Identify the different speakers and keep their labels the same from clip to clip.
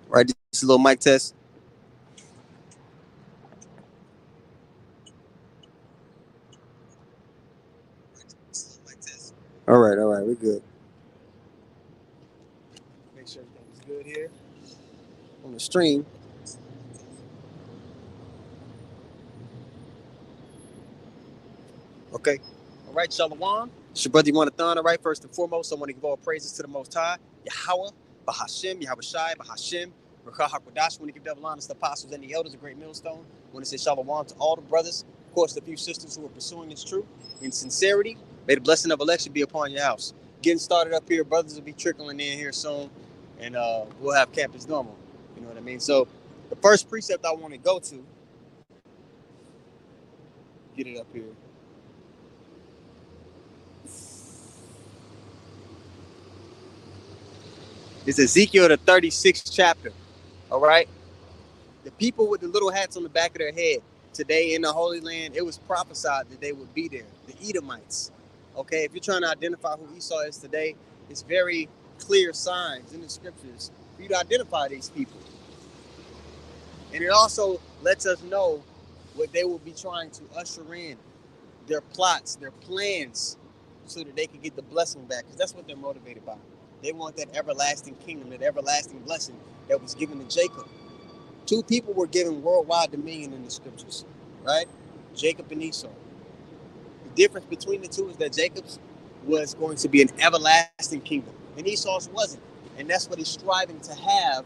Speaker 1: Right, just a little mic test. All right, we're good. Make sure everything's good here on the stream. Okay. All right, Shalom. It's your brother Thon. All right, first and foremost, I want to give all praises to the Most High, Yahweh, Bahashim, Yahweh Shai, Bahashim, Rakah HaKodash. I want to give double honors to the apostles and the elders, a great millstone. I want to say Shalom to all the brothers, of course, the few sisters who are pursuing this truth in sincerity. May the blessing of election be upon your house. Getting started up here, brothers will be trickling in here soon, and we'll have campus normal. You know what I mean? So the first precept I want to go to, get it up here. It's Ezekiel, the 36th chapter. All right. The people with the little hats on the back of their head today in the Holy Land, it was prophesied that they would be there. The Edomites. Okay. If you're trying to identify who Esau is today, it's very clear signs in the scriptures for you to identify these people. And it also lets us know what they will be trying to usher in, their plots, their plans, so that they can get the blessing back. Because that's what they're motivated by. They want that everlasting kingdom, that everlasting blessing that was given to Jacob. Two people were given worldwide dominion in the scriptures, right? Jacob and Esau. The difference between the two is that Jacob's was going to be an everlasting kingdom, and Esau's wasn't. And that's what he's striving to have,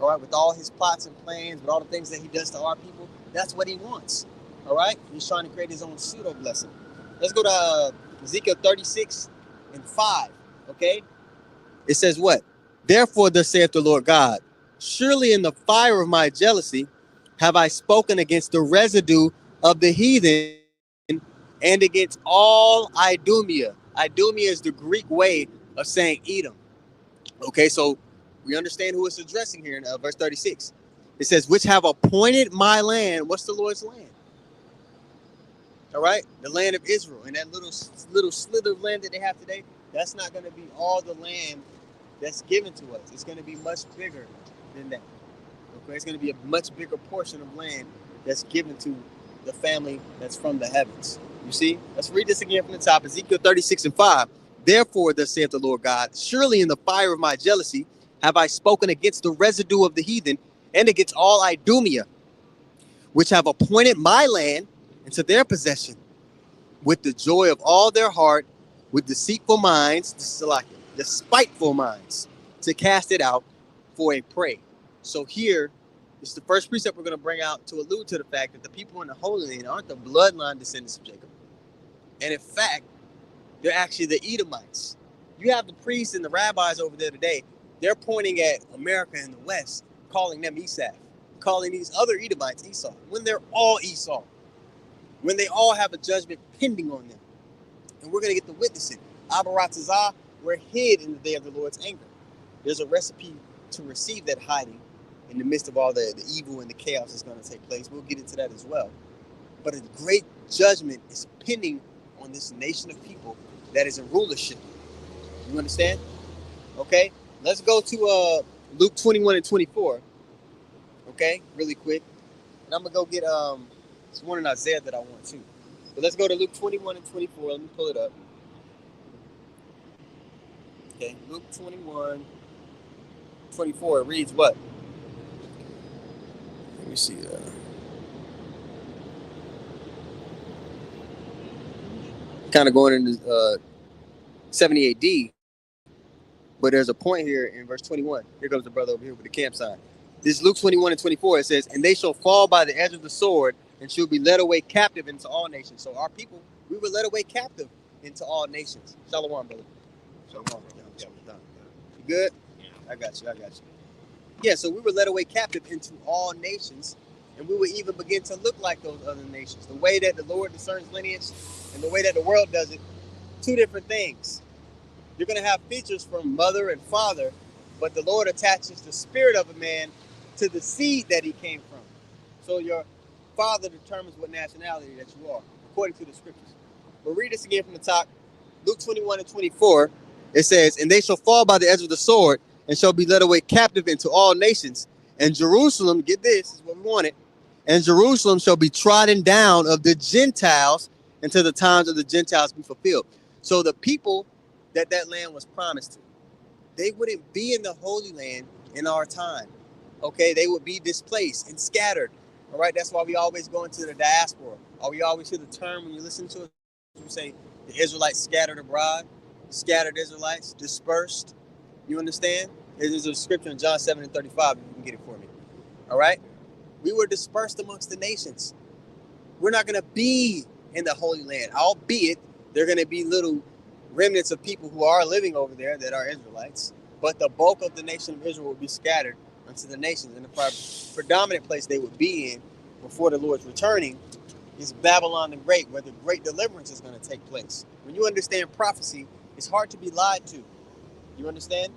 Speaker 1: all right, with all his plots and plans, with all the things that he does to our people. That's what he wants, all right? He's trying to create his own pseudo blessing. Let's go to Ezekiel 36:5, okay? It says what? Therefore, thus saith the Lord God, surely in the fire of my jealousy have I spoken against the residue of the heathen and against all Idumea. Idumea is the Greek way of saying Edom. Okay, so we understand who it's addressing here in verse 36. It says, which have appointed my land. What's the Lord's land? All right, the land of Israel. And that little slither of land that they have today, that's not going to be all the land that's given to us. It's going to be much bigger than that. Okay, it's going to be a much bigger portion of land that's given to the family that's from the heavens. You see? Let's read this again from the top. Ezekiel 36:5. Therefore, thus saith the Lord God, surely in the fire of my jealousy have I spoken against the residue of the heathen and against all Idumea, which have appointed my land into their possession with the joy of all their heart, with deceitful minds, the spiteful minds, to cast it out for a prey. So here is the first precept we're going to bring out to allude to the fact that the people in the Holy Land aren't the bloodline descendants of Jacob. And in fact, they're actually the Edomites. You have the priests and the rabbis over there today. They're pointing at America and the West, calling them Esau, calling these other Edomites Esau, when they're all Esau, when they all have a judgment pending on them. And we're going to get to witness it. Abaratazah, we're hid in the day of the Lord's anger. There's a recipe to receive that hiding in the midst of all the evil and the chaos that's going to take place. We'll get into that as well. But a great judgment is pending on this nation of people that is in rulership. You understand? Okay, let's go to Luke 21:24. Okay, really quick. And I'm going to go get it's one in Isaiah that I want to. But let's go to Luke 21:24. Let me pull it up. Okay, Luke 21:24. It reads what? Let me see. 70 AD. But there's a point here in verse 21. Here comes the brother over here with the camp sign. This is Luke 21:24. It says, and they shall fall by the edge of the sword and shall be led away captive into all nations. So our people, we were led away captive into all nations. Shalom, brother. Shalom. You good? Yeah. I got you. Yeah, so we were led away captive into all nations, and we would even begin to look like those other nations. The way that the Lord discerns lineage and the way that the world does it, two different things. You're going to have features from mother and father, but the Lord attaches the spirit of a man to the seed that he came from. So your father determines what nationality that you are, according to the scriptures. But read this again from the top. Luke 21:24. It says, "And they shall fall by the edge of the sword, and shall be led away captive into all nations. And Jerusalem," get this, is what we wanted, "and Jerusalem shall be trodden down of the Gentiles until the times of the Gentiles be fulfilled." So the people that land was promised to, they wouldn't be in the Holy Land in our time. Okay, they would be displaced and scattered. All right, that's why we always go into the diaspora. Or we always hear the term when you listen to it, we say the Israelites scattered abroad, scattered Israelites, dispersed. You understand? There's a scripture in John 7:35, if you can get it for me. All right? We were dispersed amongst the nations. We're not going to be in the Holy Land, albeit they're going to be little remnants of people who are living over there that are Israelites. But the bulk of the nation of Israel will be scattered unto the nations. And the predominant place they would be in before the Lord's returning is Babylon the Great, where the great deliverance is going to take place. When you understand prophecy, it's hard to be lied to. You understand?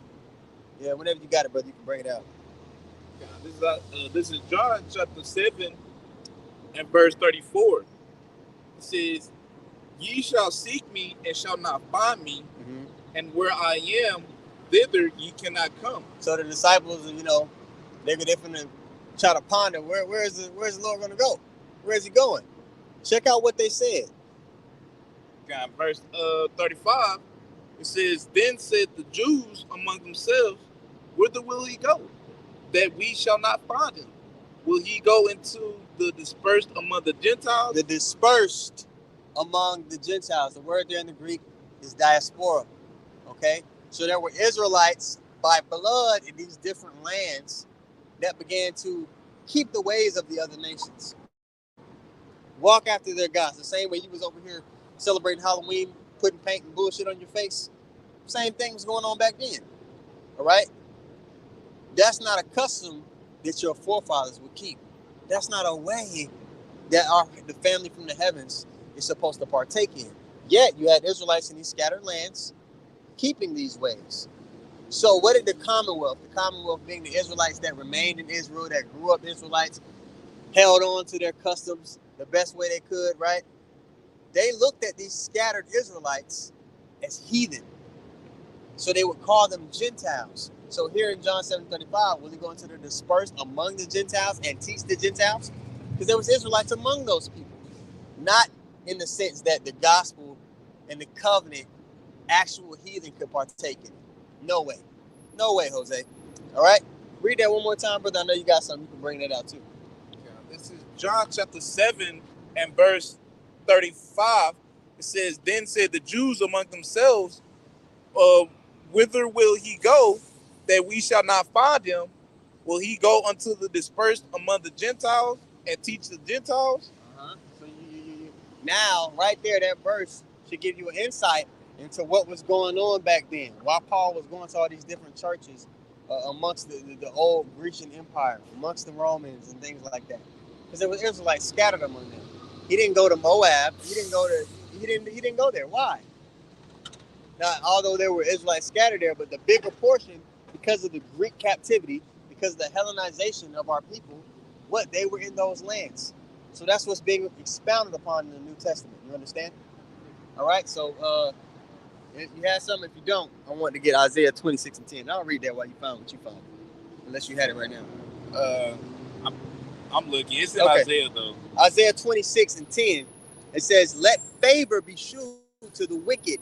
Speaker 1: Yeah, whenever you got it, brother, you can bring it out.
Speaker 2: This is John chapter 7 and verse 34. It says, "Ye shall seek me and shall not find me, and where I am, thither ye cannot come."
Speaker 1: So the disciples, they're going to try to ponder, where's the Lord going to go? Where is he going? Check out what they said.
Speaker 2: Verse 35, it says, "Then said the Jews among themselves, Whither will he go, that we shall not find him? Will he go into the dispersed among the Gentiles?"
Speaker 1: The dispersed among the Gentiles. The word there in the Greek is diaspora. Okay? So there were Israelites by blood in these different lands that began to keep the ways of the other nations. Walk after their gods. The same way you was over here celebrating Halloween, putting paint and bullshit on your face. Same thing was going on back then. All right? That's not a custom that your forefathers would keep. That's not a way that the family from the heavens is supposed to partake in. Yet you had Israelites in these scattered lands keeping these ways. So what did the Commonwealth being the Israelites that remained in Israel, that grew up Israelites, held on to their customs the best way they could, right? They looked at these scattered Israelites as heathen. So they would call them Gentiles. So here in John 7:35, will he go into the dispersed among the Gentiles and teach the Gentiles? Because there was Israelites among those people. Not in the sense that the gospel and the covenant actual heathen could partake in it. No way. No way, Jose. All right? Read that one more time, brother. I know you got something. You can bring that out too.
Speaker 2: This is John chapter 7 and verse 35. It says, "Then said the Jews among themselves, Whither will he go, that we shall not find him? Will he go unto the dispersed among the Gentiles and teach the Gentiles?"
Speaker 1: So now, right there, that verse should give you an insight into what was going on back then. Why Paul was going to all these different churches amongst the old Grecian Empire, amongst the Romans and things like that. Because there was Israelites scattered among them. He didn't go to Moab. He didn't go there. Why? Now, although there were Israelites scattered there, but the bigger portion, because of the Greek captivity, because of the Hellenization of our people, they were in those lands. So that's what's being expounded upon in the New Testament. You understand? All right. So if you had something, if you don't, I want to get Isaiah 26:10. I'll read that while you found what you found, unless you had it right now.
Speaker 2: I'm looking. It's in Isaiah though.
Speaker 1: Isaiah 26:10. It says, "Let favor be shewed to the wicked,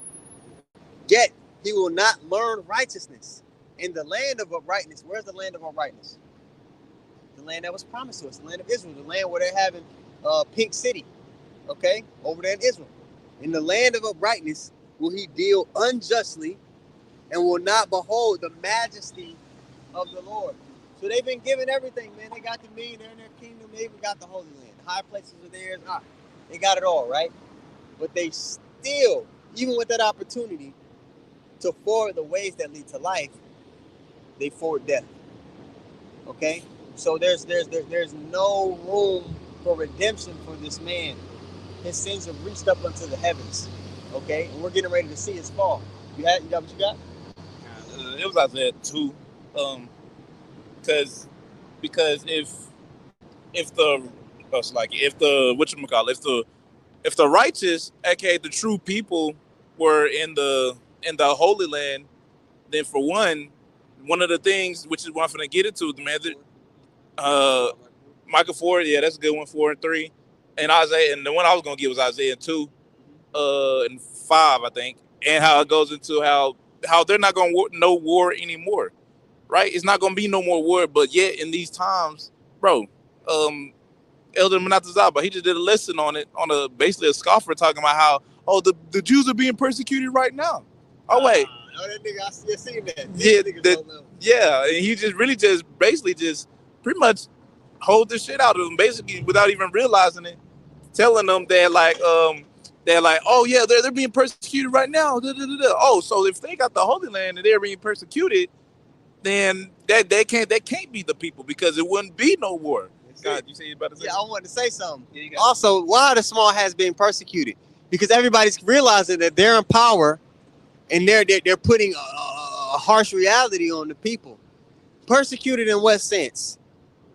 Speaker 1: yet he will not learn righteousness. In the land of uprightness." Where's the land of uprightness? The land that was promised to us, the land of Israel, the land where they're having Pink City, okay, over there in Israel. "In the land of uprightness will he deal unjustly, and will not behold the majesty of the Lord." So they've been given everything, man. They got the million, they're in their kingdom, they even got the Holy Land. The high places are theirs. They got it all, right? But they still, even with that opportunity to forward the ways that lead to life, they forward death. Okay? So there's no room for redemption for this man. His sins have reached up unto the heavens. Okay? And we're getting ready to see his fall. You got what you got?
Speaker 2: It was Isaiah 2. Because if the if the righteous, aka the true people, were in the Holy Land, then for one of the things, which is what I'm gonna get into, man, Micah 4, yeah, that's a good one, 4 and 3, and Isaiah, and the one I was gonna give was Isaiah 2, and 5, I think, and how it goes into how they're not gonna no war anymore, right? It's not gonna be no more war, but yet in these times, bro, Elder Menatazaba, he just did a lesson on it, on basically a scoffer talking about how, oh, the Jews are being persecuted right now. Oh wait,
Speaker 1: oh, that nigga, I seen that.
Speaker 2: Yeah, and he just really just basically just pretty much hold the shit out of them, basically without even realizing it, telling them they're like, oh yeah, they're being persecuted right now. Oh, so if they got the Holy Land and they're being persecuted, then that can't be the people, because it wouldn't be no war. God, you say you about to say?
Speaker 1: Yeah, I wanted to say something. Yeah, also, why are the small hats being persecuted? Because everybody's realizing that they're in power, and they're putting a harsh reality on the people. Persecuted in what sense?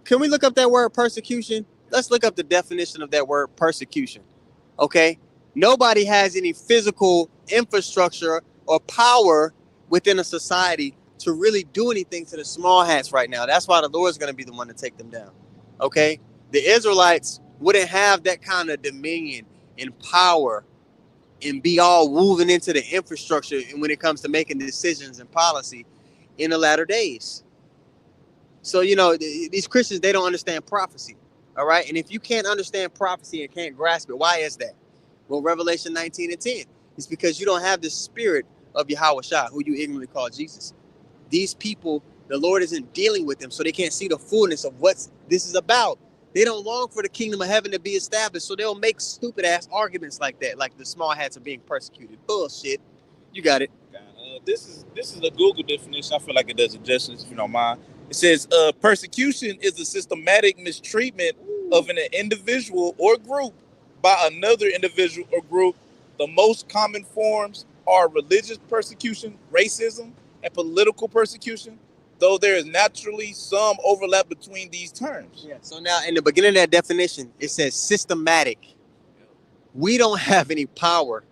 Speaker 1: Can we look up that word persecution? Let's look up the definition of that word persecution. Okay? Nobody has any physical infrastructure or power within a society to really do anything to the small hats right now. That's why the Lord's going to be the one to take them down. Okay? The Israelites wouldn't have that kind of dominion and power and be all woven into the infrastructure when it comes to making decisions and policy in the latter days. So, these Christians, they don't understand prophecy. All right? And if you can't understand prophecy and can't grasp it, why is that? Well, Revelation 19 and 10. It's because you don't have the spirit of Yahweh Shah, who you ignorantly call Jesus. These people, the Lord isn't dealing with them, so they can't see the fullness of what this is about. They don't long for the kingdom of heaven to be established, so they'll make stupid ass arguments like that, like the small hats are being persecuted. Bullshit. You got it.
Speaker 2: This is a Google definition. I feel like it does it justice, if you don't mind. It says persecution is the systematic mistreatment of an individual or group by another individual or group. The most common forms are religious persecution, racism, and political persecution, though there is naturally some overlap between these terms.
Speaker 1: Yeah. So now in the beginning of that definition, it says systematic. We don't have any power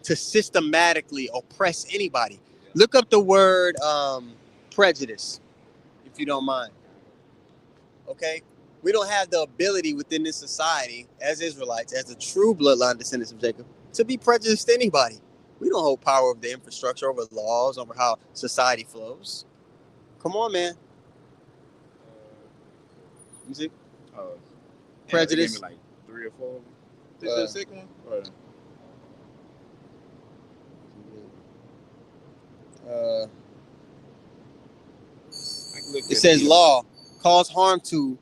Speaker 1: to systematically oppress anybody. Look up the word prejudice, if you don't mind. Okay? We don't have the ability within this society, as Israelites, as a true bloodline descendants of Jacob, to be prejudiced to anybody. We don't hold power over the infrastructure, over laws, over how society flows. Come on, man. You see? Prejudice.
Speaker 2: Gave me like 3 or 4. This is the second one?
Speaker 1: It says law cause harm to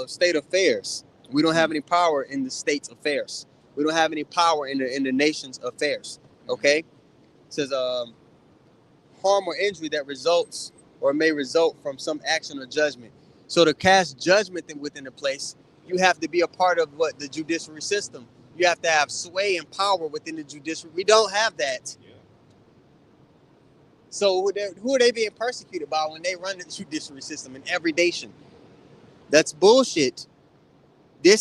Speaker 1: state affairs. We don't have any power in the state's affairs. We don't have any power in the nation's affairs. Okay? It says harm or injury that results or may result from some action or judgment. So to cast judgment within the place, you have to be a part of the judiciary system. You have to have sway and power within the judiciary. We don't have that. Yeah. So who are they being persecuted by when they run the judiciary system in every nation? That's bullshit.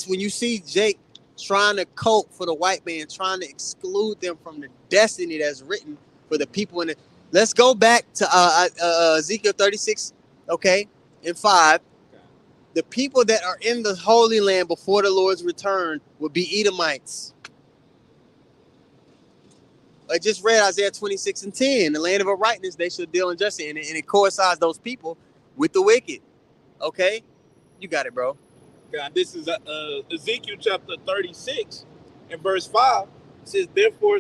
Speaker 1: When you see Jake trying to cope for the white man, trying to exclude them from the destiny that's written for the people in it. Let's go back to Ezekiel 36, okay, and 5. The people that are in the Holy Land before the Lord's return will be Edomites. I just read Isaiah 26 and 10. The land of uprightness, they shall deal in justice. And it coincides those people with the wicked. Okay? You got it, bro.
Speaker 2: God, this is Ezekiel chapter 36 and verse 5. It says, Therefore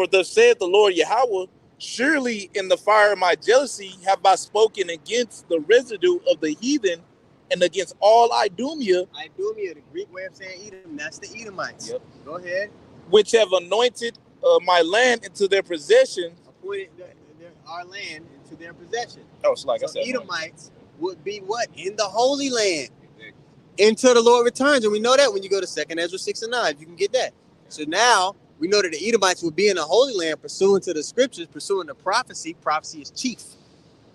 Speaker 2: thus saith the Lord Yahweh, surely in the fire of my jealousy have I spoken against the residue of the heathen and against all Idumea.
Speaker 1: Idumea, the Greek way of saying Edom, that's the Edomites. Yep. Go ahead.
Speaker 2: Which have anointed my land into their possession.
Speaker 1: Appointed our land into their possession.
Speaker 2: Oh, so I said,
Speaker 1: Edomites would be what? In the Holy Land. Exactly. Until the Lord returns. And we know that when you go to 2nd Ezra 6 and 9, you can get that. So now We know that the Edomites would be in the Holy Land pursuant to the scriptures, pursuing the prophecy. Prophecy is chief.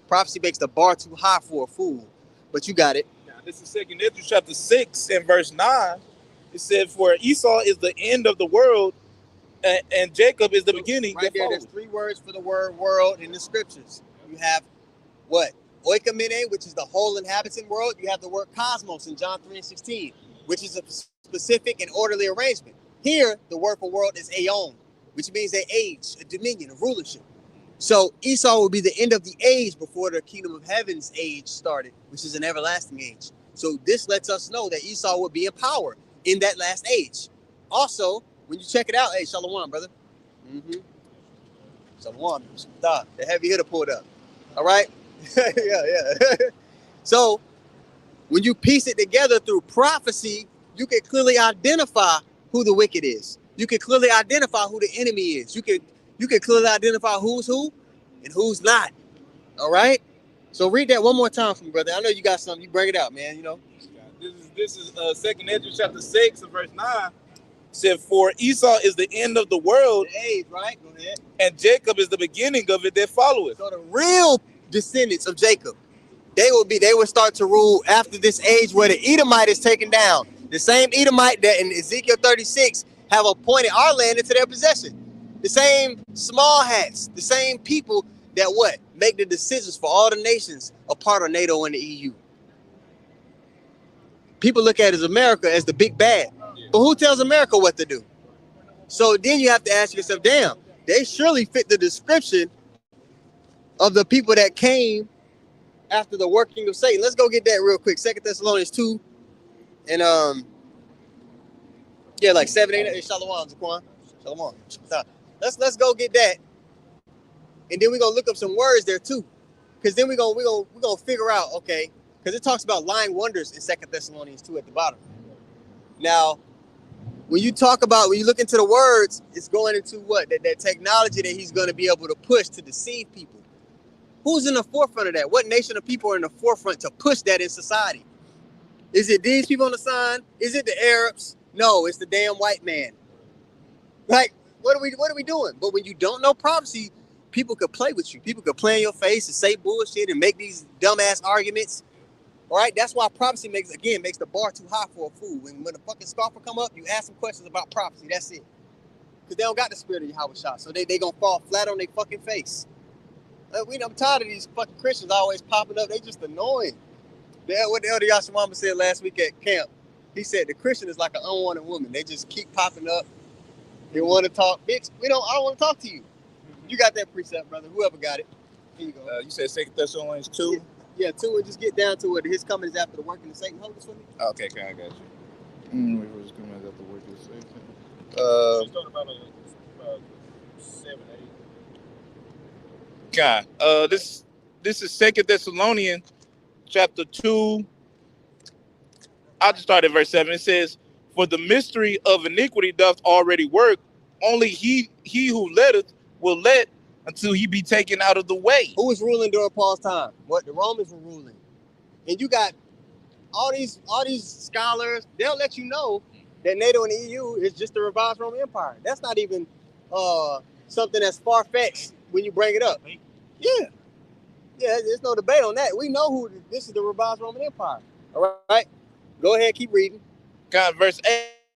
Speaker 1: Prophecy makes the bar too high for a fool. But you got it.
Speaker 2: Now, this is 2 Ezra chapter 6 and verse 9. It said, for Esau is the end of the world, and Jacob is the beginning.
Speaker 1: Right there, there's 3 words for the word world in the scriptures. You have what? Oikomene, which is the whole inhabitant world. You have the word cosmos in John 3 and 16, which is a specific and orderly arrangement. Here, the word for world is aeon, which means an age, a dominion, a rulership. So Esau will be the end of the age before the kingdom of heaven's age started, which is an everlasting age. So this lets us know that Esau will be in power in that last age. Also, when you check it out, hey, Shalom, brother. Shalom, the heavy hitter pulled up. All right? yeah. So when you piece it together through prophecy, you can clearly identify who the wicked is. You can clearly identify who the enemy is. You can clearly identify who's who and who's not. All right? So read that one more time for me, brother. I know you got something. You bring it out, man. You know.
Speaker 2: This is 2 Ezra chapter 6 and verse 9. It said, for Esau is the end of the world.
Speaker 1: The age, right? Go ahead.
Speaker 2: And Jacob is the beginning of it that followeth.
Speaker 1: So the real descendants of Jacob, they would start to rule after this age where the Edomite is taken down. The same Edomite that in Ezekiel 36 have appointed our land into their possession. The same small hats, the same people that what? Make the decisions for all the nations a part of NATO and the EU. People look at America as the big bad. But who tells America what to do? So then you have to ask yourself, damn, they surely fit the description of the people that came after the working of Satan. Let's go get that real quick. 2 Thessalonians 2 and like 7, 8. Hey, Shalom, Zaquan. Shalom. Let's go get that. And then we're gonna look up some words there too. Because then we're gonna figure out, okay, because it talks about lying wonders in 2 Thessalonians 2 at the bottom. Now, when you look into the words, it's going into what? That technology that he's going to be able to push to deceive people. Who's in the forefront of that? What nation of people are in the forefront to push that in society? Is it these people on the sign? Is it the Arabs? No, it's the damn white man. Like, what are we doing? But when you don't know prophecy, people could play with you. People could play in your face and say bullshit and make these dumbass arguments. All right, that's why prophecy makes the bar too high for a fool. When the fucking scoffer come up, you ask them questions about prophecy. That's it. Because they don't got the spirit of Yahweh Shah. So they gonna fall flat on their fucking face. I'm tired of these fucking Christians always popping up. They just annoying. What the Elder Yashimama said last week at camp, he said the Christian is like an unwanted woman. They just keep popping up. They want to talk. Bitch, I don't want to talk to you. You got that precept, brother. Whoever got it. Here you go.
Speaker 2: You said 2 Thessalonians 2?
Speaker 1: Yeah, 2, and just get down to it. His coming is after the working of Satan. Hold this for me.
Speaker 2: Okay, I got you.
Speaker 3: His coming is after the working of Satan.
Speaker 2: She's talking about 7, 8. God, this is 2 Thessalonians chapter 2. I'll just start at verse 7. It says, for the mystery of iniquity doth already work. Only he who letteth will let until he be taken out of the way.
Speaker 1: Who was ruling during Paul's time? What? The Romans were ruling. And you got all these scholars, they'll let you know that NATO and the EU is just the revised Roman Empire. That's not even something that's far-fetched when you bring it up. Yeah, there's no debate on that. We know this is the revised Roman Empire. All right? Go ahead, keep reading.
Speaker 2: God, verse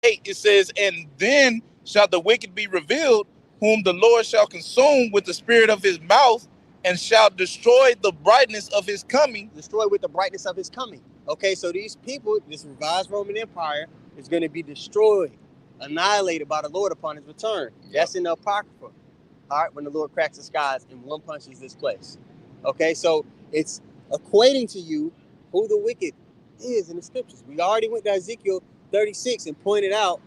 Speaker 2: 8, it says, and then shall the wicked be revealed, whom the Lord shall consume with the spirit of his mouth, and shall destroy the brightness of his coming.
Speaker 1: Destroy with the brightness of his coming. Okay, so these people, this revised Roman Empire, is going to be destroyed, annihilated by the Lord upon his return. Yep. That's in the Apocrypha. All right, when the Lord cracks the skies and one punches this place. Okay, so it's equating to you who the wicked is in the scriptures. We already went to Ezekiel 36 and pointed out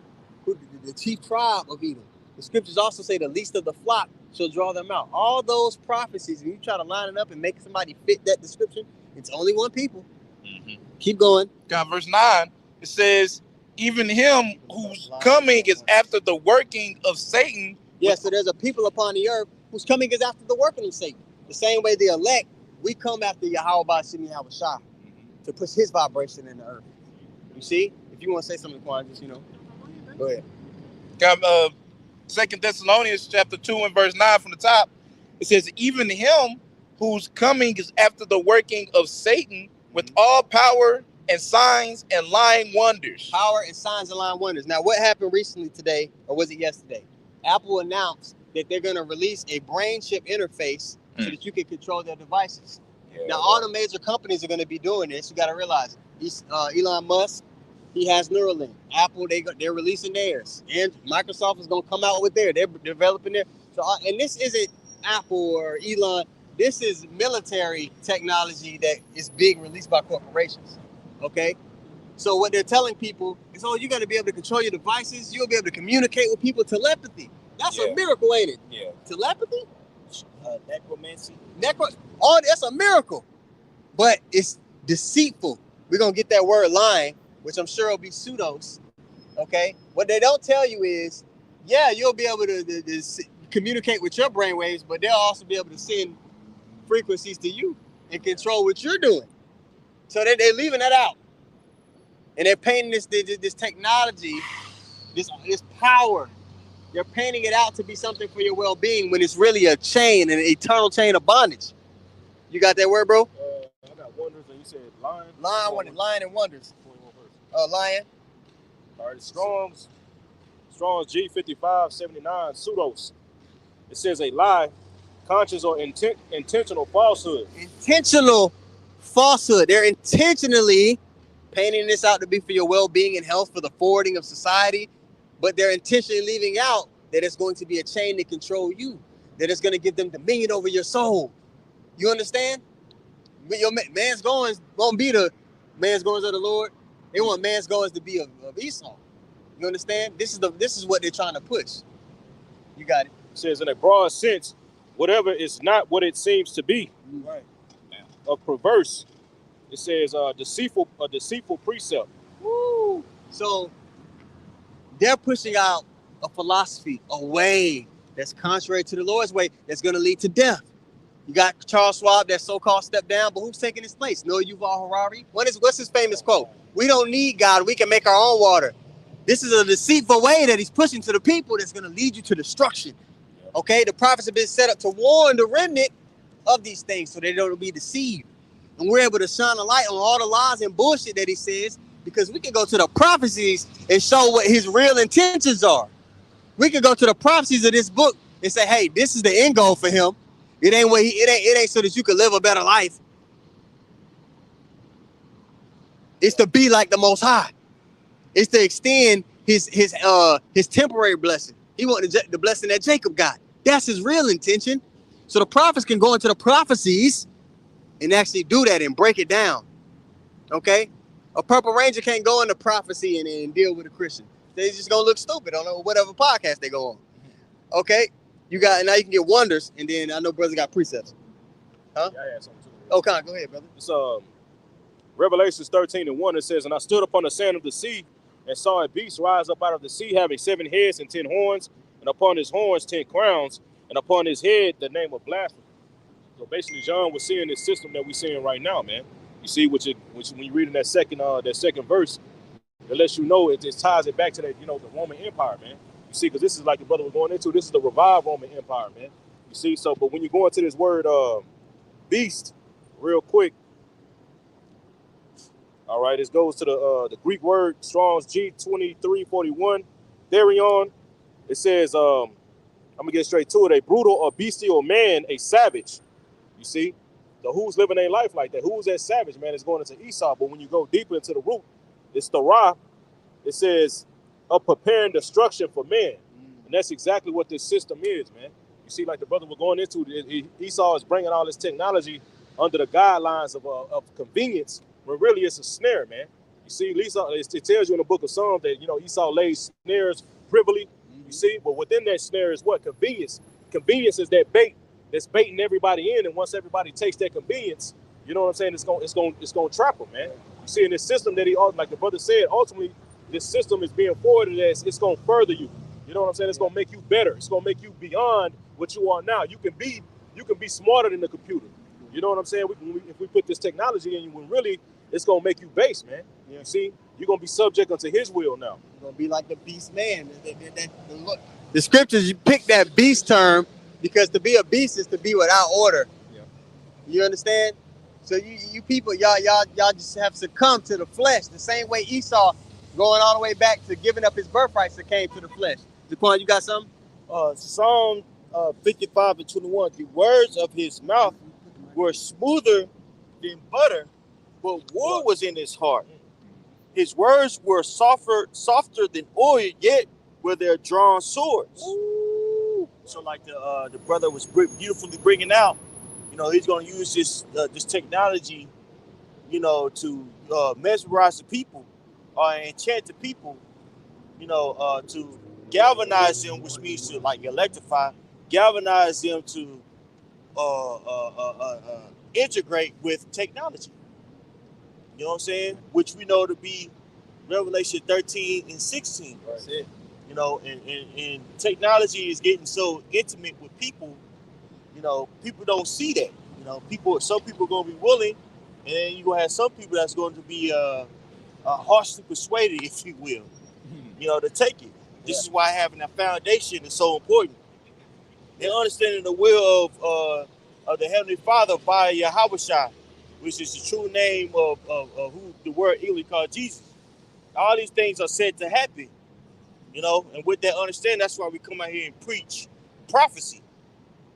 Speaker 1: who the chief tribe of Edom. The scriptures also say the least of the flock shall draw them out. All those prophecies, when you try to line it up and make somebody fit that description, it's only one people. Mm-hmm. Keep going.
Speaker 2: God, verse 9, it says, even him whose coming is after the working of Satan.
Speaker 1: Yeah, so there's a people upon the earth whose coming is after the working of Satan. The same way the elect, we come after Yahweh Ba'ashim Yahweh Shah to push his vibration in the earth. You see? If you want to say something, Quan, just, go ahead.
Speaker 2: God, 2 Thessalonians chapter 2 and verse 9 from the top. It says, even him whose coming is after the working of Satan with all power and signs and lying wonders.
Speaker 1: Power and signs and lying wonders. Now, what happened recently today, or was it yesterday? Apple announced that they're going to release a brain chip interface so that you can control their devices. Yeah, now, all the major companies are going to be doing this. You got to realize, Elon Musk, he has Neuralink. Apple, they're releasing theirs. And Microsoft is going to come out with theirs. They're developing theirs. So, and this isn't Apple or Elon. This is military technology that is being released by corporations. Okay? So what they're telling people is, oh, you're going to be able to control your devices. You'll be able to communicate with people. Telepathy. That's a miracle, ain't it?
Speaker 4: Yeah.
Speaker 1: Telepathy?
Speaker 4: Necromancy.
Speaker 1: Oh, that's a miracle. But it's deceitful. We're going to get that word lying, which I'm sure will be pseudos. Okay? What they don't tell you is, yeah, you'll be able to communicate with your brainwaves, but they'll also be able to send frequencies to you and control what you're doing. So they're leaving that out. And they're painting this technology, this power. They're painting it out to be something for your well-being when it's really a chain, an eternal chain of bondage. You got that word, bro?
Speaker 4: I got wonders, and you said lion.
Speaker 1: Lion and wonders.
Speaker 4: 21 verse.
Speaker 1: Lion.
Speaker 4: All right, Strong's G5579 pseudos. It says a lie, conscious or intentional falsehood.
Speaker 1: Intentional falsehood. They're intentionally painting this out to be for your well-being and health, for the forwarding of society, but they're intentionally leaving out that it's going to be a chain to control you, that it's going to give them dominion over your soul. You understand? Your man's goings won't be the man's goings of the Lord. They want man's goings to be of Esau. You understand? This is what they're trying to push. You got it.
Speaker 4: It says in a broad sense, whatever is not what it seems to be.
Speaker 1: Right.
Speaker 4: A perverse. It says a deceitful precept.
Speaker 1: Woo. So they're pushing out a philosophy, a way that's contrary to the Lord's way, that's going to lead to death. You got Charles Schwab, that so-called step down, but who's taking his place? No Yuval Harari. What's his famous quote? We don't need God. We can make our own water. This is a deceitful way that he's pushing to the people that's going to lead you to destruction. Okay, the prophets have been set up to warn the remnant of these things so they don't be deceived. And we're able to shine a light on all the lies and bullshit that he says, because we can go to the prophecies and show what his real intentions are. We can go to the prophecies of this book and say, hey, this is the end goal for him. It ain't so that you can live a better life. It's to be like the Most High. It's to extend his temporary blessing. He wanted the blessing that Jacob got. That's his real intention. So the prophets can go into the prophecies and actually do that and break it down. Okay? A Purple Ranger can't go into prophecy and deal with a Christian. They're just gonna look stupid on whatever podcast they go on. Okay? Now you can get wonders, and then I know brothers got precepts. Huh?
Speaker 4: Yeah, I had something too.
Speaker 1: Oh, go ahead, brother.
Speaker 4: It's Revelations 13:1. It says, and I stood upon the sand of the sea and saw a beast rise up out of the sea, having 7 heads and 10 horns, and upon his horns 10 crowns, and upon his head the name of blasphemy. So basically, John was seeing this system that we're seeing right now, man. You see, which when you read in that second verse, it lets you know it ties it back to that, the Roman Empire, man. You see, because this is like the brother was going into. This is the revived Roman Empire, man. You see, so but when you go into this word beast, real quick. All right, this goes to the Greek word Strong's G2341. Therion. It says, I'm gonna get straight to it. A brutal or bestial man, a savage. You see, so who's living a life like that? Who's that savage, man? It's going into Esau. But when you go deeper into the root, it's the Ra. It says, of preparing destruction for man. And that's exactly what this system is, man. You see, like the brother was going into, Esau is bringing all this technology under the guidelines of convenience, when really it's a snare, man. You see, Esau, it tells you in the book of Psalms that, Esau lays snares privily, you see, but within that snare is what? Convenience. Convenience is that bait that's baiting everybody in, and once everybody takes that convenience, you know what I'm saying, it's going to trap them, man. You see, in this system that like the brother said, ultimately, this system is being forwarded as it's going to further you. You know what I'm saying? It's going to make you better. It's going to make you beyond what you are now. You can be smarter than the computer. You know what I'm saying? If we put this technology in you, when really it's going to make you base, man. You see, you're going to be subject unto his will now.
Speaker 1: You're going to be like the beast man. The scriptures, you pick that beast term because to be a beast is to be without order.
Speaker 3: Yeah.
Speaker 1: You understand? So you people, y'all just have succumbed to the flesh the same way Esau, going all the way back to giving up his birthright, succumbed to the flesh. Jaquan, you got something?
Speaker 4: Psalm 55:21. The words of his mouth were smoother than butter, but wool was in his heart. His words were softer than oil, yet were there drawn swords. Ooh. So, like the brother was beautifully bringing out, he's going to use this technology, to mesmerize the people, enchant the people, to galvanize them, which means to like electrify, galvanize them to integrate with technology. You know what I'm saying? Which we know to be Revelation 13 and 16.
Speaker 1: That's it.
Speaker 4: And technology is getting so intimate with people. People don't see that. Some people are going to be willing, and then you're going to have some people that's going to be harshly persuaded, if you will, to take it. This is why having a foundation is so important. And understanding the will of the Heavenly Father by Yahweh, which is the true name of who the word Eli called Jesus. All these things are said to happen, and with that understanding, that's why we come out here and preach prophecy.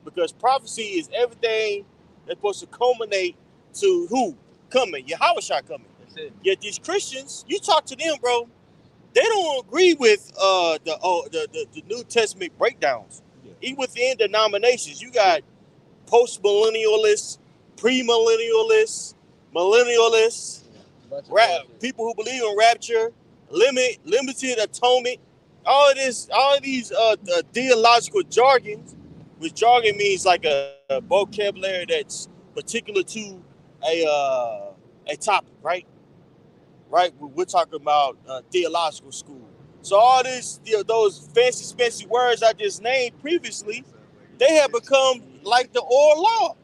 Speaker 4: Because prophecy is everything that's supposed to culminate to who? Coming, Yahweh coming.
Speaker 1: That's it.
Speaker 4: Yet these Christians, you talk to them, bro, they don't agree with the New Testament breakdowns. Yeah. Even within denominations, you got post-millennialists, premillennialists, millennialists, people who believe in rapture, limited atonement, all of these theological jargons, which jargon means like a vocabulary that's particular to a topic, right? Right? We're talking about theological school. So all this, those fancy words I just named previously, they have become like the oral law.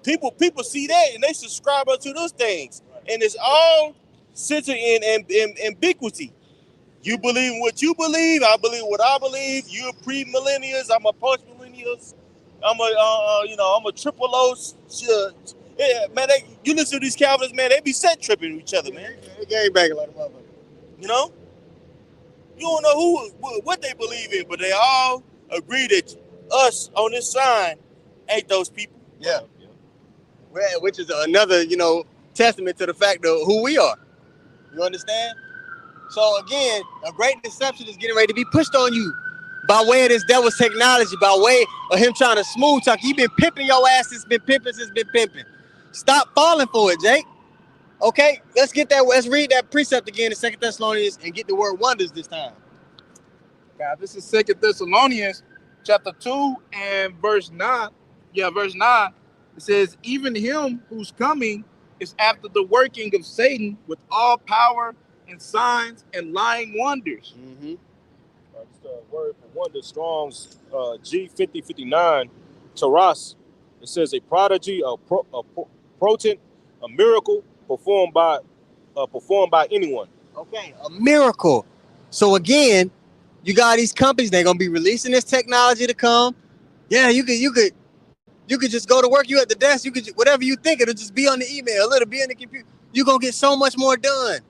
Speaker 4: People see that and they subscribe to those things, and it's all centered in ambiguity. You believe what you believe. I believe what I believe. You're a pre-millennials. I'm a post-millennials. I'm a triple O. Yeah, man, you listen to these Calvinists, man. They be set tripping each other, man.
Speaker 1: They gang banging like a motherfucker.
Speaker 4: You don't know what they believe in, but they all agree that us on this sign ain't those people.
Speaker 1: Yeah. Which is another, testament to the fact of who we are. You understand? So again, a great deception is getting ready to be pushed on you by way of this devil's technology, by way of him trying to smooth talk. He been pimping your ass. It's been pimping. Stop falling for it, Jake. Okay, let's read that precept again in 2 Thessalonians and get the word wonders this time.
Speaker 2: God, this is 2 Thessalonians chapter 2 and verse 9. Yeah, verse 9. It says, even him who's coming is after the working of Satan with all power and signs and lying wonders.
Speaker 4: Mm-hmm. Just a word for wonder, Strong's G5059, Taras. It says a prodigy, a portent, a miracle performed by anyone.
Speaker 1: Okay, a miracle. So again, you got these companies, they're gonna be releasing this technology to come. Yeah, you could just go to work. You at the desk. You could whatever you think. It'll just be on the email. It'll be in the computer. You're gonna get so much more done.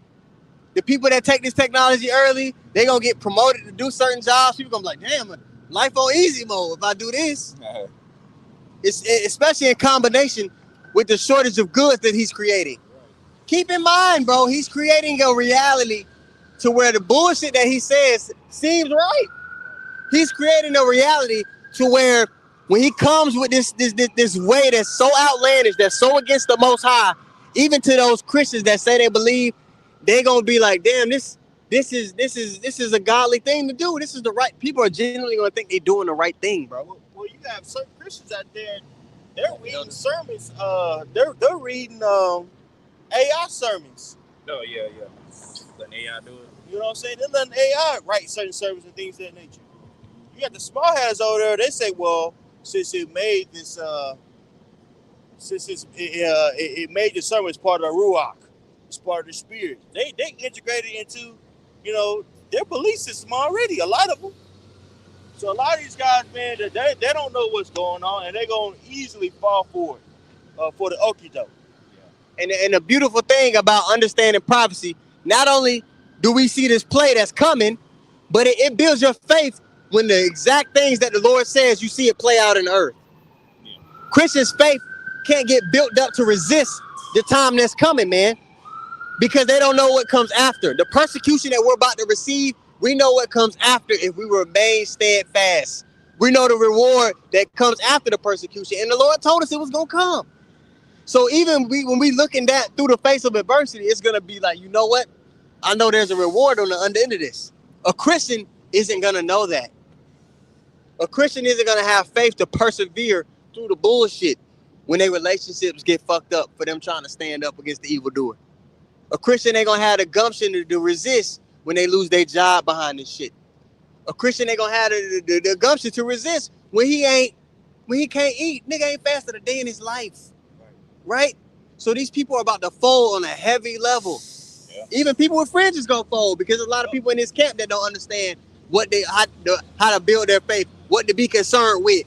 Speaker 1: The people that take this technology early, they're gonna get promoted to do certain jobs. People gonna be like, damn, life on easy mode if I do this. It's especially in combination with the shortage of goods that he's creating. Keep in mind, bro, he's creating a reality to where the bullshit that he says seems right. He's creating a reality to where when he comes with this way that's so outlandish, that's so against the Most High, even to those Christians that say they believe, they're gonna be like, damn, this is a godly thing to do. This is the right. People are genuinely gonna think they're doing the right thing, bro.
Speaker 4: Well, you have certain Christians out there. They're reading sermons. They're reading AI sermons.
Speaker 3: Oh yeah. Letting AI do it.
Speaker 4: You know what I'm saying? They're letting AI write certain sermons and things of that nature. You got the small hats over there. They say, well, since it made this, it made the sermon as part of the Ruach, it's part of the Spirit. They integrated into, their belief system already. A lot of them. So a lot of these guys, man, they don't know what's going on, and they're gonna easily fall for it, for the okie doke.
Speaker 1: And the beautiful thing about understanding prophecy, not only do we see this play that's coming, but it builds your faith when the exact things that the Lord says, you see it play out in the earth.
Speaker 4: Yeah.
Speaker 1: Christians' faith can't get built up to resist the time that's coming, man, because they don't know what comes after. The persecution that we're about to receive, we know what comes after if we remain steadfast. We know the reward that comes after the persecution, and the Lord told us it was going to come. So even when we looking that through the face of adversity, it's going to be like, you know what? I know there's a reward on the end of this. A Christian isn't going to know that. A Christian isn't going to have faith to persevere through the bullshit when their relationships get fucked up for them trying to stand up against the evildoer. A Christian ain't going to have the gumption to resist when they lose their job behind this shit. A Christian ain't going to have the gumption to resist when he can't eat. Nigga ain't fasted a day in his life. Right? So these people are about to fold on a heavy level. Yeah. Even people with fringes gonna fold because a lot of people in this camp that don't understand how to build their faith, what to be concerned with.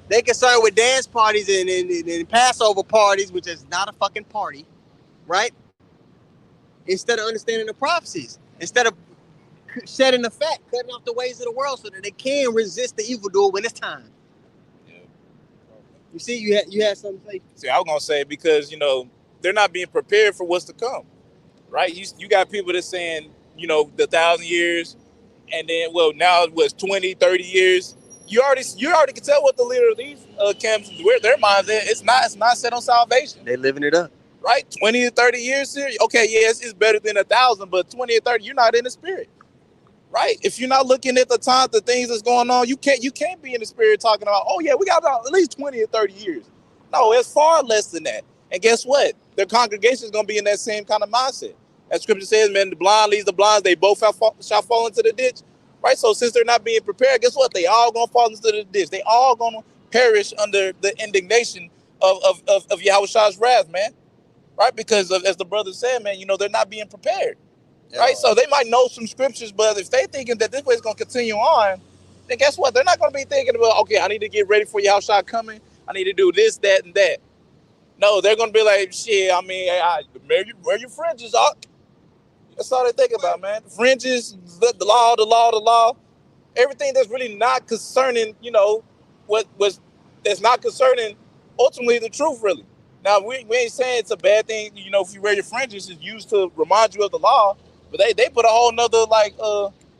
Speaker 1: They concerned with dance parties and Passover parties, which is not a fucking party, right? Instead of understanding the prophecies, instead of shedding the fat, cutting off the ways of the world so that they can resist the evildoer when it's time. You see, you had something to say.
Speaker 2: See, I was gonna say because they're not being prepared for what's to come, right? You got people that's saying the 1,000 years, and then now it was 20, 30 years. You already can tell what the leader of these camps, where their minds at. It's not set on salvation.
Speaker 1: They living it up,
Speaker 2: right? 20 to 30 years here. Okay, yes, it's better than 1,000, but 20 or 30, you're not in the spirit. Right? If you're not looking at the things that's going on, you can't be in the spirit talking about, oh yeah, we got about at least 20 or 30 years. No, it's far less than that. And guess what? Their congregation is going to be in that same kind of mindset. As scripture says, man, the blind leads the blind, they both shall fall into the ditch. Right? So since they're not being prepared, guess what? They all going to fall into the ditch. They all going to perish under the indignation of Yahushua's wrath, man. Right? Because as the brother said, man, they're not being prepared. Right, so they might know some scriptures, but if they thinking that this way is going to continue on, then guess what? They're not going to be thinking about, okay, I need to get ready for Yahushua coming. I need to do this, that, and that. No, they're going to be like, shit, I mean, wear your fringes, Doc. That's all they think about, man. The fringes, the law. Everything that's really not concerning, that's not concerning ultimately the truth, really. Now, we ain't saying it's a bad thing, if you wear your fringes, it's used to remind you of the law. But they put a whole nother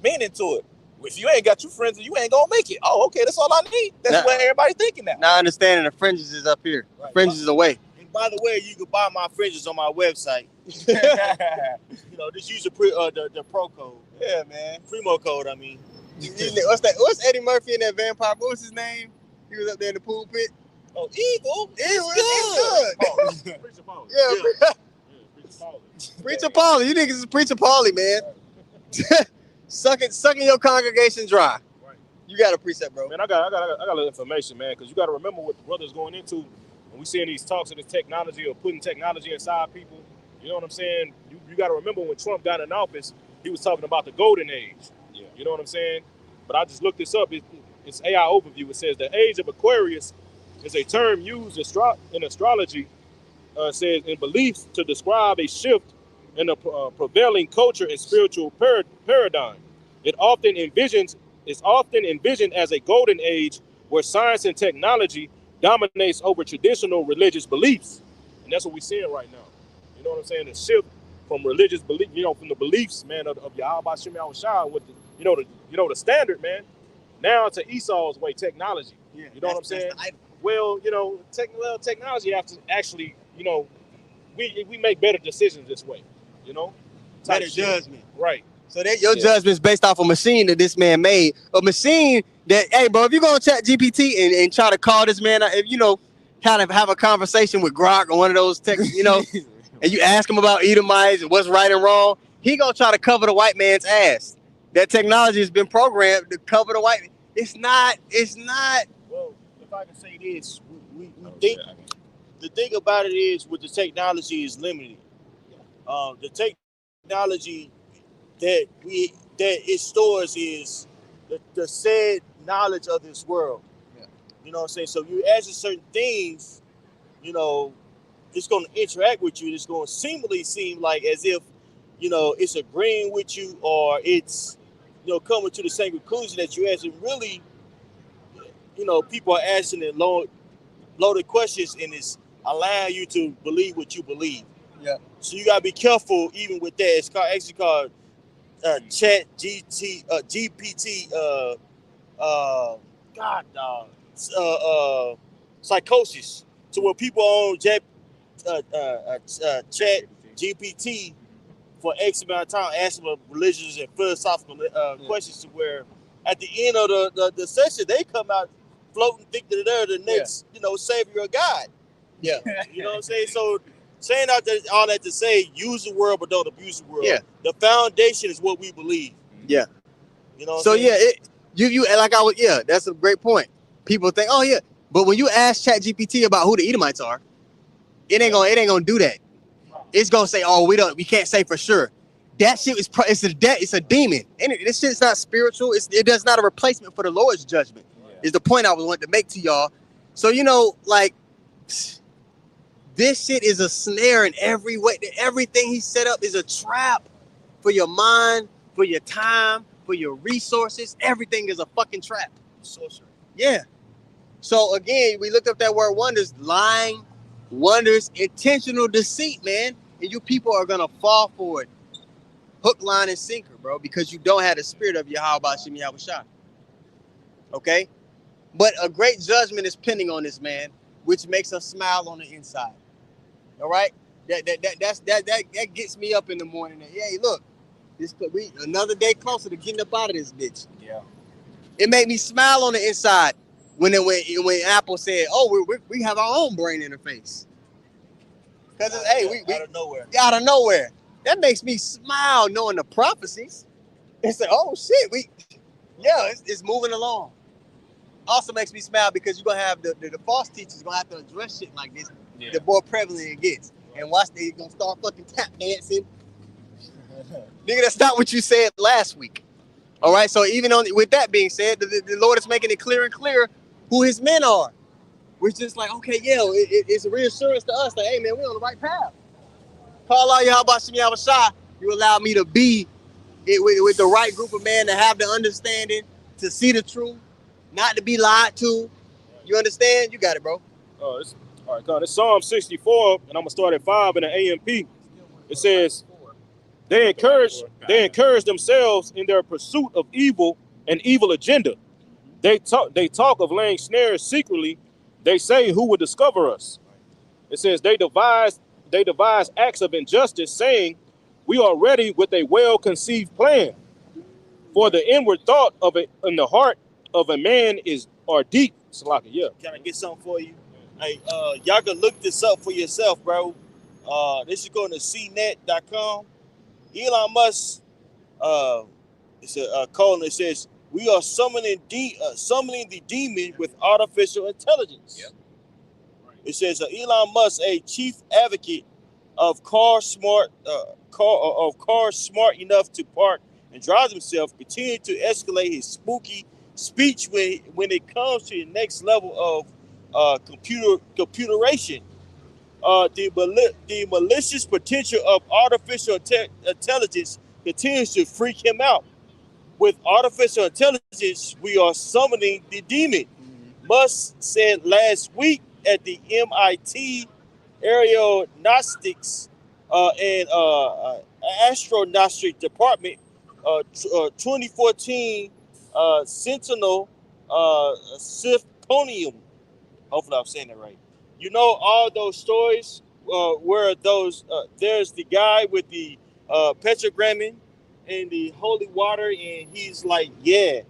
Speaker 2: meaning to it. If you ain't got your fringes, you ain't gonna make it. Oh, okay, that's all I need. That's what everybody's thinking now.
Speaker 1: Now understanding the fringes is up here. Right. Fringes is away.
Speaker 5: And by the way, you can buy my fringes on my website. Just use the pro code.
Speaker 1: Yeah, man.
Speaker 5: Primo code, I mean.
Speaker 1: What's Eddie Murphy in that vampire? What was his name? He was up there in the pool pit.
Speaker 5: Oh, Eagle.
Speaker 1: It's good. Preacher Paulie. Yeah. Preacher Paulie. You niggas is Preacher Paulie, man. Sucking your congregation dry. Right. You got a precept, bro.
Speaker 4: Man, I got a little information, man, because you got to remember what the brother's going into when we seeing these talks of this technology or putting technology inside people. You know what I'm saying? You got to remember when Trump got in office, he was talking about the golden age. Yeah. You know what I'm saying? But I just looked this up. It's AI overview. It says the age of Aquarius is a term used in astrology, says in beliefs to describe a shift in the prevailing culture and spiritual paradigm. It's often envisioned as a golden age where science and technology dominates over traditional religious beliefs. And that's what we're seeing right now. You know what I'm saying? The shift from religious belief, from the beliefs, man, of Yahweh Shem Yahushua with the standard, man, now to Esau's way, technology. Yeah, you know what I'm saying? Well, technology has to actually, we make better decisions this way,
Speaker 1: Better judgment.
Speaker 4: Right.
Speaker 1: So that your judgment's based off a machine that this man made. A machine that, hey, bro, if you're going to chat GPT and try to call this man, kind of have a conversation with Grok or one of those tech, and you ask him about Edomites and what's right and wrong, he going to try to cover the white man's ass. That technology has been programmed to cover the white. It's not.
Speaker 5: Well, if I can say this, we think the thing about it is with the technology is limited. The technology that it stores is the said knowledge of this world.
Speaker 1: Yeah.
Speaker 5: You know what I'm saying? So you asking certain things, you know, it's going to interact with you. It's going to seemingly seem like as if, you know, it's agreeing with you, or it's, you know, coming to the same conclusion that you ask. And really, you know, people are asking the loaded questions, and it's allowing you to believe what you believe.
Speaker 1: Yeah.
Speaker 5: So you gotta be careful even with that. It's actually called GPT. Psychosis. So when people on Chat GPT for X amount of time, asking them religious and philosophical questions, to where at the end of the session they come out floating, think that they're the next, you know, savior of God.
Speaker 1: Yeah.
Speaker 5: You know what I'm saying? So saying all that to say, use the word but don't abuse the word.
Speaker 1: Yeah.
Speaker 5: The foundation is what we believe.
Speaker 1: Yeah.
Speaker 5: You know what
Speaker 1: So
Speaker 5: I'm saying?
Speaker 1: you like I was, yeah, that's a great point. People think, oh yeah, but when you ask ChatGPT about who the Edomites are, it ain't gonna do that. It's gonna say, oh, we can't say for sure. That shit it's a demon. And this shit's not spiritual. It's not a replacement for the Lord's judgment. Is the point I was wanting to make to y'all. So, you know, like, this shit is a snare in every way. Everything he set up is a trap for your mind, for your time, for your resources. Everything is a fucking trap.
Speaker 5: Sorcery.
Speaker 1: Yeah. So again, we looked up that word wonders, lying, wonders, intentional deceit, man. And you people are gonna fall for it. Hook, line, and sinker, bro, because you don't have the spirit of Yahweh Shem Yahushua. Okay? But a great judgment is pending on this man, which makes us smile on the inside. All right? That gets me up in the morning. And, hey, look, we another day closer to getting up out of this bitch.
Speaker 3: Yeah.
Speaker 1: It made me smile on the inside when Apple said, "Oh, we have our own brain interface." Because we
Speaker 5: out of nowhere.
Speaker 1: Out of nowhere. That makes me smile knowing the prophecies. It's like, oh shit, it's moving along. Also makes me smile because you're gonna have the false teachers gonna have to address shit like this. Yeah. The more prevalent it gets. And watch, they gonna start fucking tap dancing. Nigga, that's not what you said last week. All right, so even with that being said, the Lord is making it clearer and clearer who his men are. We're just like, okay, yeah, it's a reassurance to us that, hey, man, we're on the right path. Call out Yahweh Shem Yahushua. You allow me to be with the right group of men to have the understanding, to see the truth, not to be lied to. You understand? You got it, bro.
Speaker 4: All right, God. It's Psalm 64, and I'm gonna start at 5 in the AMP. It says, They encourage themselves in their pursuit of evil and evil agenda. They talk of laying snares secretly. They say, who will discover us? It says they devise acts of injustice, saying, we are ready with a well-conceived plan. For the inward thought of it in the heart of a man are deep. Salaka, yeah.
Speaker 5: Can I get something for you? Hey, y'all can look this up for yourself, bro. This is going to cnet.com. Elon Musk, it's a colon that says, we are summoning the demon with artificial intelligence. Yep. Right. It says Elon Musk, a chief advocate of cars smart enough to park and drive themselves, continue to escalate his spooky speech when it comes to the next level of computeration. The malicious potential of artificial intelligence continues to freak him out. With artificial intelligence, we are summoning the demon. Musk said last week at the MIT Aeronautics and Astronautic Department 2014 Sentinel Symphonium. Hopefully I'm saying that right. You know all those stories where there's the guy with the petrogramming and the holy water, and he's like, yeah,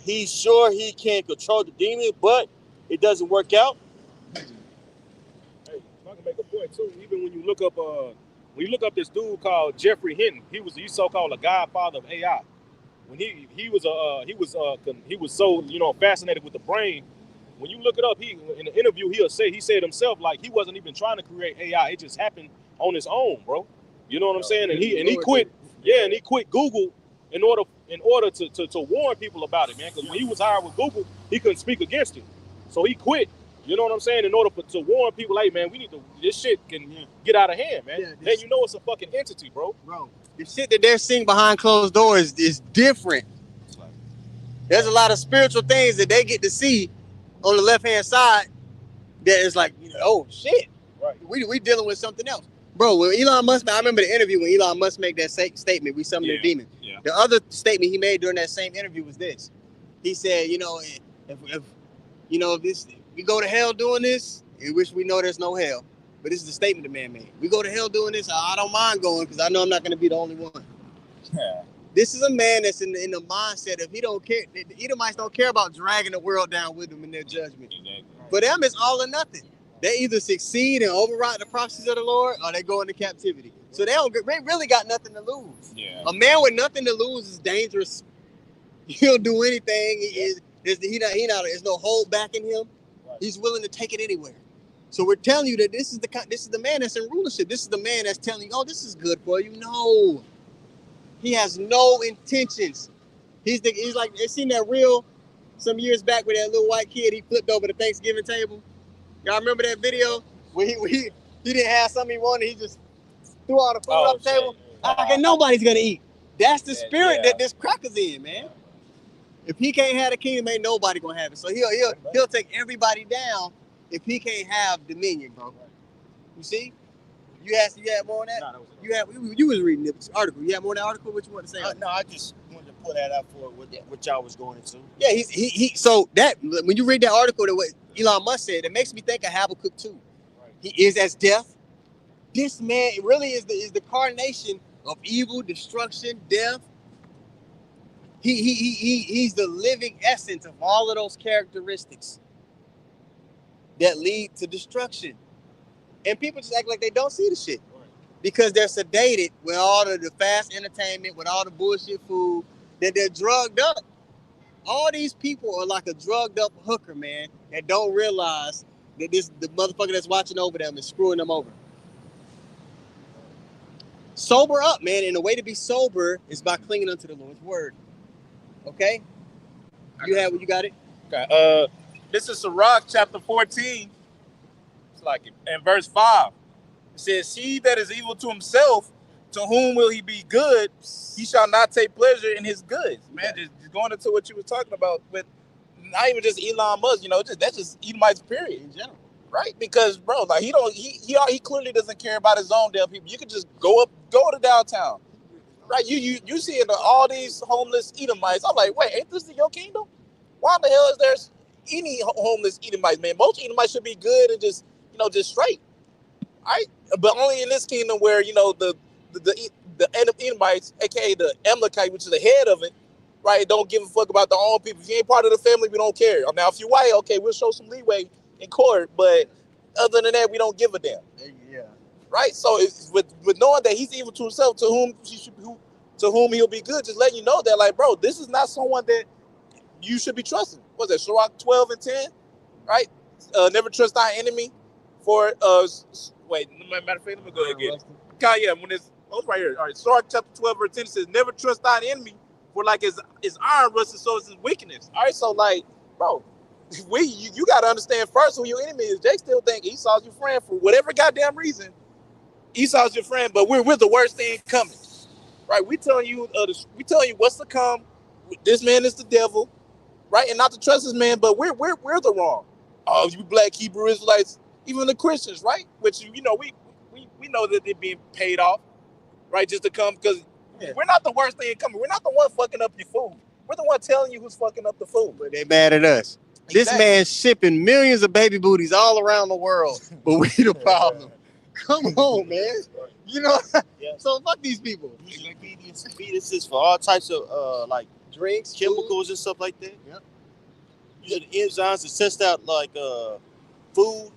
Speaker 5: he's sure he can control the demon, but it doesn't work out.
Speaker 4: Hey, if I can make a point too, even when you look up this dude called Jeffrey Hinton, he's so-called a godfather of AI. When he was so fascinated with the brain. When you look it up, in the interview he said himself, like, he wasn't even trying to create AI. It just happened on his own, bro. You know what I'm saying? And he quit. Yeah, and he quit Google in order in order to warn people about it, man. Because when he was hired with Google, he couldn't speak against it, so he quit. You know what I'm saying? In order to warn people, hey man, we need to. This shit can get out of hand, man. Then you know it's a fucking entity, bro.
Speaker 1: Bro, the shit that they're seeing behind closed doors is different. There's a lot of spiritual things that they get to see on the left hand side that is like, oh shit,
Speaker 4: right?
Speaker 1: We dealing with something else, bro. When Elon Musk, I remember the interview when Elon Musk made that statement, "We summon the demon."
Speaker 3: Yeah.
Speaker 1: The other statement he made during that same interview was this: he said, if this we go to hell doing this, we wish we know there's no hell. But this is the statement the man made. We go to hell doing this, I don't mind going because I know I'm not going to be the only one.
Speaker 3: Yeah.
Speaker 1: This is a man that's in the mindset of he don't care. The Edomites don't care about dragging the world down with them in their judgment.
Speaker 3: Exactly.
Speaker 1: For them, it's all or nothing. They either succeed and override the prophecies of the Lord, or they go into captivity. So they really got nothing to lose.
Speaker 3: Yeah.
Speaker 1: A man with nothing to lose is dangerous. He'll do anything. There's no hold back in him.
Speaker 4: Right.
Speaker 1: He's willing to take it anywhere. So we're telling you that this is the man that's in rulership. This is the man that's telling you, oh, this is good for you. No. He has no intentions. He's like, they seen that reel some years back with that little white kid. He flipped over the Thanksgiving table. Y'all remember that video where he didn't have something he wanted. He just threw all the food on the table. Okay, nobody's gonna eat. That's the spirit that this cracker's in, man. If he can't have the kingdom, ain't nobody gonna have it. So he'll take everybody down if he can't have dominion, bro. You see? You had more on that?
Speaker 5: No,
Speaker 1: You was reading this article. You had more on that article? What you want to say?
Speaker 5: No, I just wanted to put that out for what y'all was going into.
Speaker 1: Yeah, so that when you read that article that what Elon Musk said, it makes me think of Habakkuk 2.
Speaker 4: Right.
Speaker 1: He is as death. This man really is the carnation of evil, destruction, death. He's the living essence of all of those characteristics that lead to destruction. And people just act like they don't see the shit because they're sedated with all of the fast entertainment, with all the bullshit food, that they're drugged up. All these people are like a drugged up hooker, man, that don't realize that the motherfucker that's watching over them is screwing them over. Sober up, man, and the way to be sober is by clinging unto the Lord's word. Okay? You got it?
Speaker 2: Okay. This is Sirach chapter 14. It's like in verse 5. It says, "He that is evil to himself, to whom will he be good? He shall not take pleasure in his goods." Man, just going into what you were talking about with not even just Elon Musk, that's just Edomites period
Speaker 1: In general.
Speaker 2: right? Because bro, like he clearly doesn't care about his own damn people. You could just go to downtown, right? You see all these homeless Edomites. I'm like, wait, ain't this your kingdom? Why the hell is there any homeless Edomites, man? Most Edomites should be good and just straight, right? But only in this kingdom where the Edomites, aka the Amalekite, which is the head of it, right? Don't give a fuck about their own people. If you ain't part of the family, we don't care. Now, if you're white, okay, we'll show some leeway in court, but other than that, we don't give a damn.
Speaker 1: Yeah.
Speaker 2: Right? So it's with knowing that he's evil to himself, to whom he'll be good, just letting you know that, like, bro, this is not someone that you should be trusting. What's that? Sirach 12 and 10, right? Never trust thy enemy. For wait, matter of fact, let me go ahead and get it. God, yeah, when it's right here. All right, Sirach chapter 12 verse 10 says, "Never trust thine enemy, for like his iron rusted, so is his weakness." All right, so like, bro, you got to understand first who your enemy is. They still think Esau's your friend for whatever goddamn reason. Esau's your friend, but we're the worst thing coming, right? We telling you what's to come. This man is the devil, right? And not to trust this man, but we're the wrong. Oh, you black Hebrew Israelites, even the Christians, right? Which we know that they're being paid off, right? Just to come because we're not the worst thing coming. We're not the one fucking up your food. We're the one telling you who's fucking up the food.
Speaker 1: But they mad at us. Exactly. This man's shipping millions of baby booties all around the world, but we the problem. Come on, man. So fuck these people.
Speaker 5: Using fetuses for all types of like
Speaker 1: drinks,
Speaker 5: chemicals, and stuff like that. Yep. Using the enzymes to test out like food,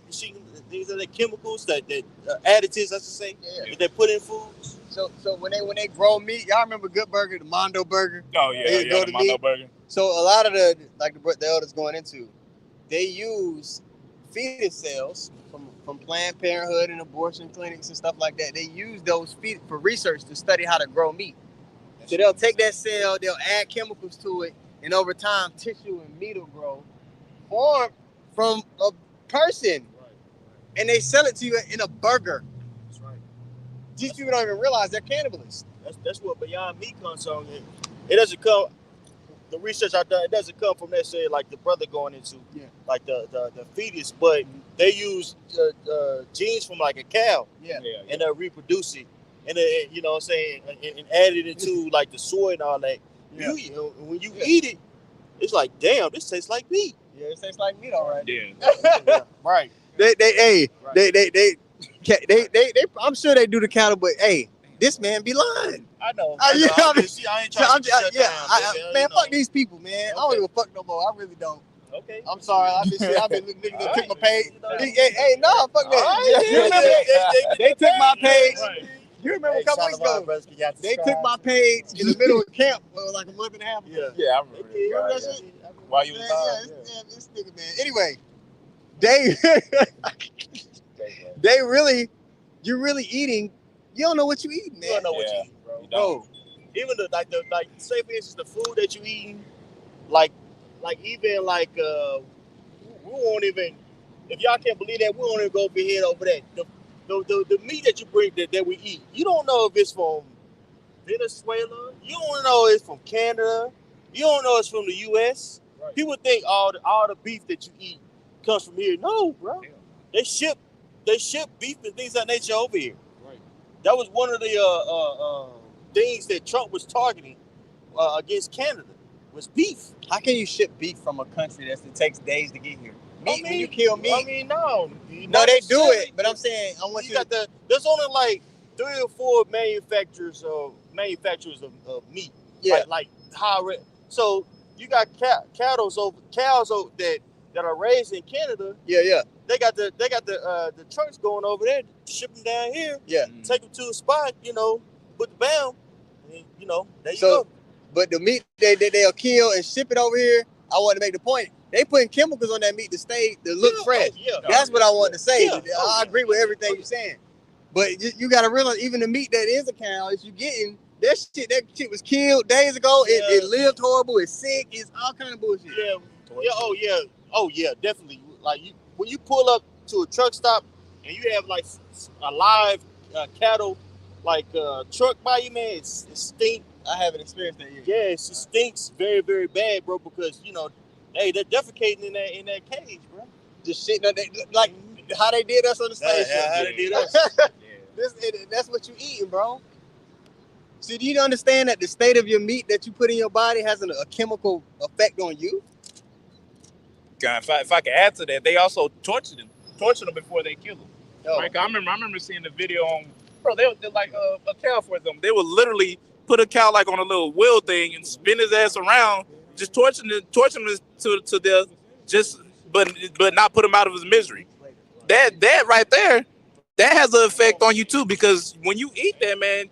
Speaker 5: things like chemicals that additives, I should say, that they put in food.
Speaker 1: So when they grow meat, y'all remember Good Burger, the Mondo Burger?
Speaker 2: Oh yeah, the Mondo Burger.
Speaker 1: So a lot of the elders going into, they use fetus cells from Planned Parenthood and abortion clinics and stuff like that. They use those for research to study how to grow meat. So they'll take that cell, they'll add chemicals to it, and over time, tissue and meat will grow, formed from a person, and they sell it to you in a burger.
Speaker 5: That's right.
Speaker 1: These people don't even realize they're cannibalists.
Speaker 5: That's what Beyond Meat comes on. It doesn't come. The research I've done, it doesn't come from necessarily like the brother going into like the fetus, but they use genes from like a cow, and they'll reproduce it, and you know what I'm saying, and add it into like the soy and all that. You know, when you eat it, it's like, damn, this tastes like meat.
Speaker 1: Yeah, it tastes like meat, all right.
Speaker 3: Yeah.
Speaker 5: Right.
Speaker 1: They I'm sure they do the cattle, but hey, this man be lying.
Speaker 5: I know.
Speaker 1: I ain't
Speaker 5: trying to shut down.
Speaker 1: Man, fuck these people, man. I don't even fuck no more. I really don't.
Speaker 5: Okay.
Speaker 1: I'm sorry. I've been niggas that took my page. Hey, no, fuck that. They took my page. You remember a couple weeks ago? They took my page in the middle of camp like a month and a half ago.
Speaker 2: Yeah, I remember.
Speaker 1: You remember that shit?
Speaker 2: While you was
Speaker 1: yeah, this nigga, man. Anyway, they really, you're really eating. You don't know what you eating, man.
Speaker 5: You don't know what you eating, bro. Even the say for instance the food that you eating, like even like we won't even, if y'all can't believe that, we won't even go over here over that. The meat that you bring that we eat, you don't know if it's from Venezuela, you don't know it's from Canada, you don't know it's from the US. Right. People think all the beef that you eat comes from here. No, bro. Yeah. They ship beef and things of that nature over here. Right. That was one of the things that Trump was targeting against Canada was beef.
Speaker 1: How can you ship beef from a country that takes days to get here? Meat, when you kill meat.
Speaker 5: I mean, no,
Speaker 1: they do it, but I'm saying I want you.
Speaker 5: There's only like 3 or 4 manufacturers of meat. Yeah, like high. So you got cows that are raised in Canada. Yeah. They got the trucks going over there, ship them down here. Yeah, take them to a spot, put the bound, and there you go.
Speaker 1: But the meat they'll kill and ship it over here. I want to make the point. They putting chemicals on that meat to look fresh. That's what I wanted to say. I agree with everything you're saying. But you got to realize, even the meat that is a cow, is you getting that shit was killed days ago. It lived horrible. It's sick. It's all kind of bullshit.
Speaker 5: Oh yeah, definitely. Like when you pull up to a truck stop and you have like a live cattle truck by you, man, it stinks.
Speaker 1: I haven't experienced that yet.
Speaker 5: Yeah, it stinks very, very bad, bro. Because hey, they're defecating in that cage, bro.
Speaker 1: Just shit, like how they did us on the slave ship.
Speaker 5: How they did us.
Speaker 1: That's what you eating, bro. So do you understand that the state of your meat that you put in your body has a chemical effect on you?
Speaker 2: God, if I could add to that, they also torture them before they kill them. Like I remember seeing the video on, bro. They're like a cow for them. They would literally put a cow like on a little wheel thing and spin his ass around, just torturing him to death, but not put him out of his misery. That right there, that has an effect on you too, because when you eat that, man,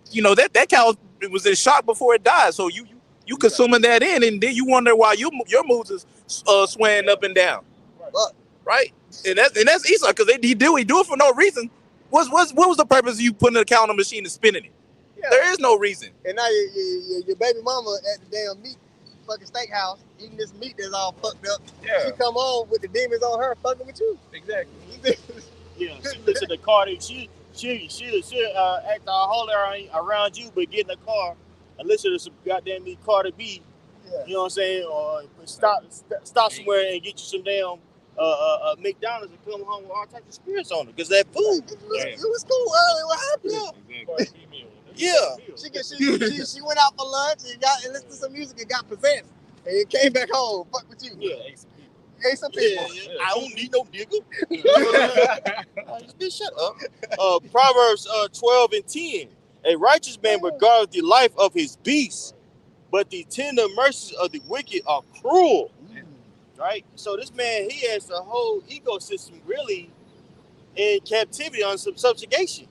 Speaker 2: that cow was in shock before it died. So you consuming that in, and then you wonder why your moods is swaying up and down, right? And that's Esau, because he do it for no reason. What was the purpose of you putting a cow on a machine and spinning it? Yeah. There is no reason.
Speaker 1: And now your baby mama at the damn meat fucking steakhouse eating this meat that's all fucked up. Yeah. She come on with the demons on her fucking with you.
Speaker 2: Exactly.
Speaker 5: Yeah. She looks at the car. She act all holy around you, but get in the car and listen to some goddamn Cardi B. Yeah. You know what I'm saying? Or stop somewhere and get you some damn McDonald's and come home with all types of spirits on it because that food.
Speaker 1: It was cool earlier. What happened?
Speaker 5: Yeah.
Speaker 1: She went out for lunch and listened to some music and got possessed. And it came back home. Fuck with you.
Speaker 5: Yeah.
Speaker 1: Ate some people.
Speaker 5: Yeah. I don't need no nigga. Just shut up. Proverbs 12:10. A righteous man regardeth the life of his beast, but the tender mercies of the wicked are cruel. Right? So this man, he has the whole ecosystem really in captivity on some subjugation.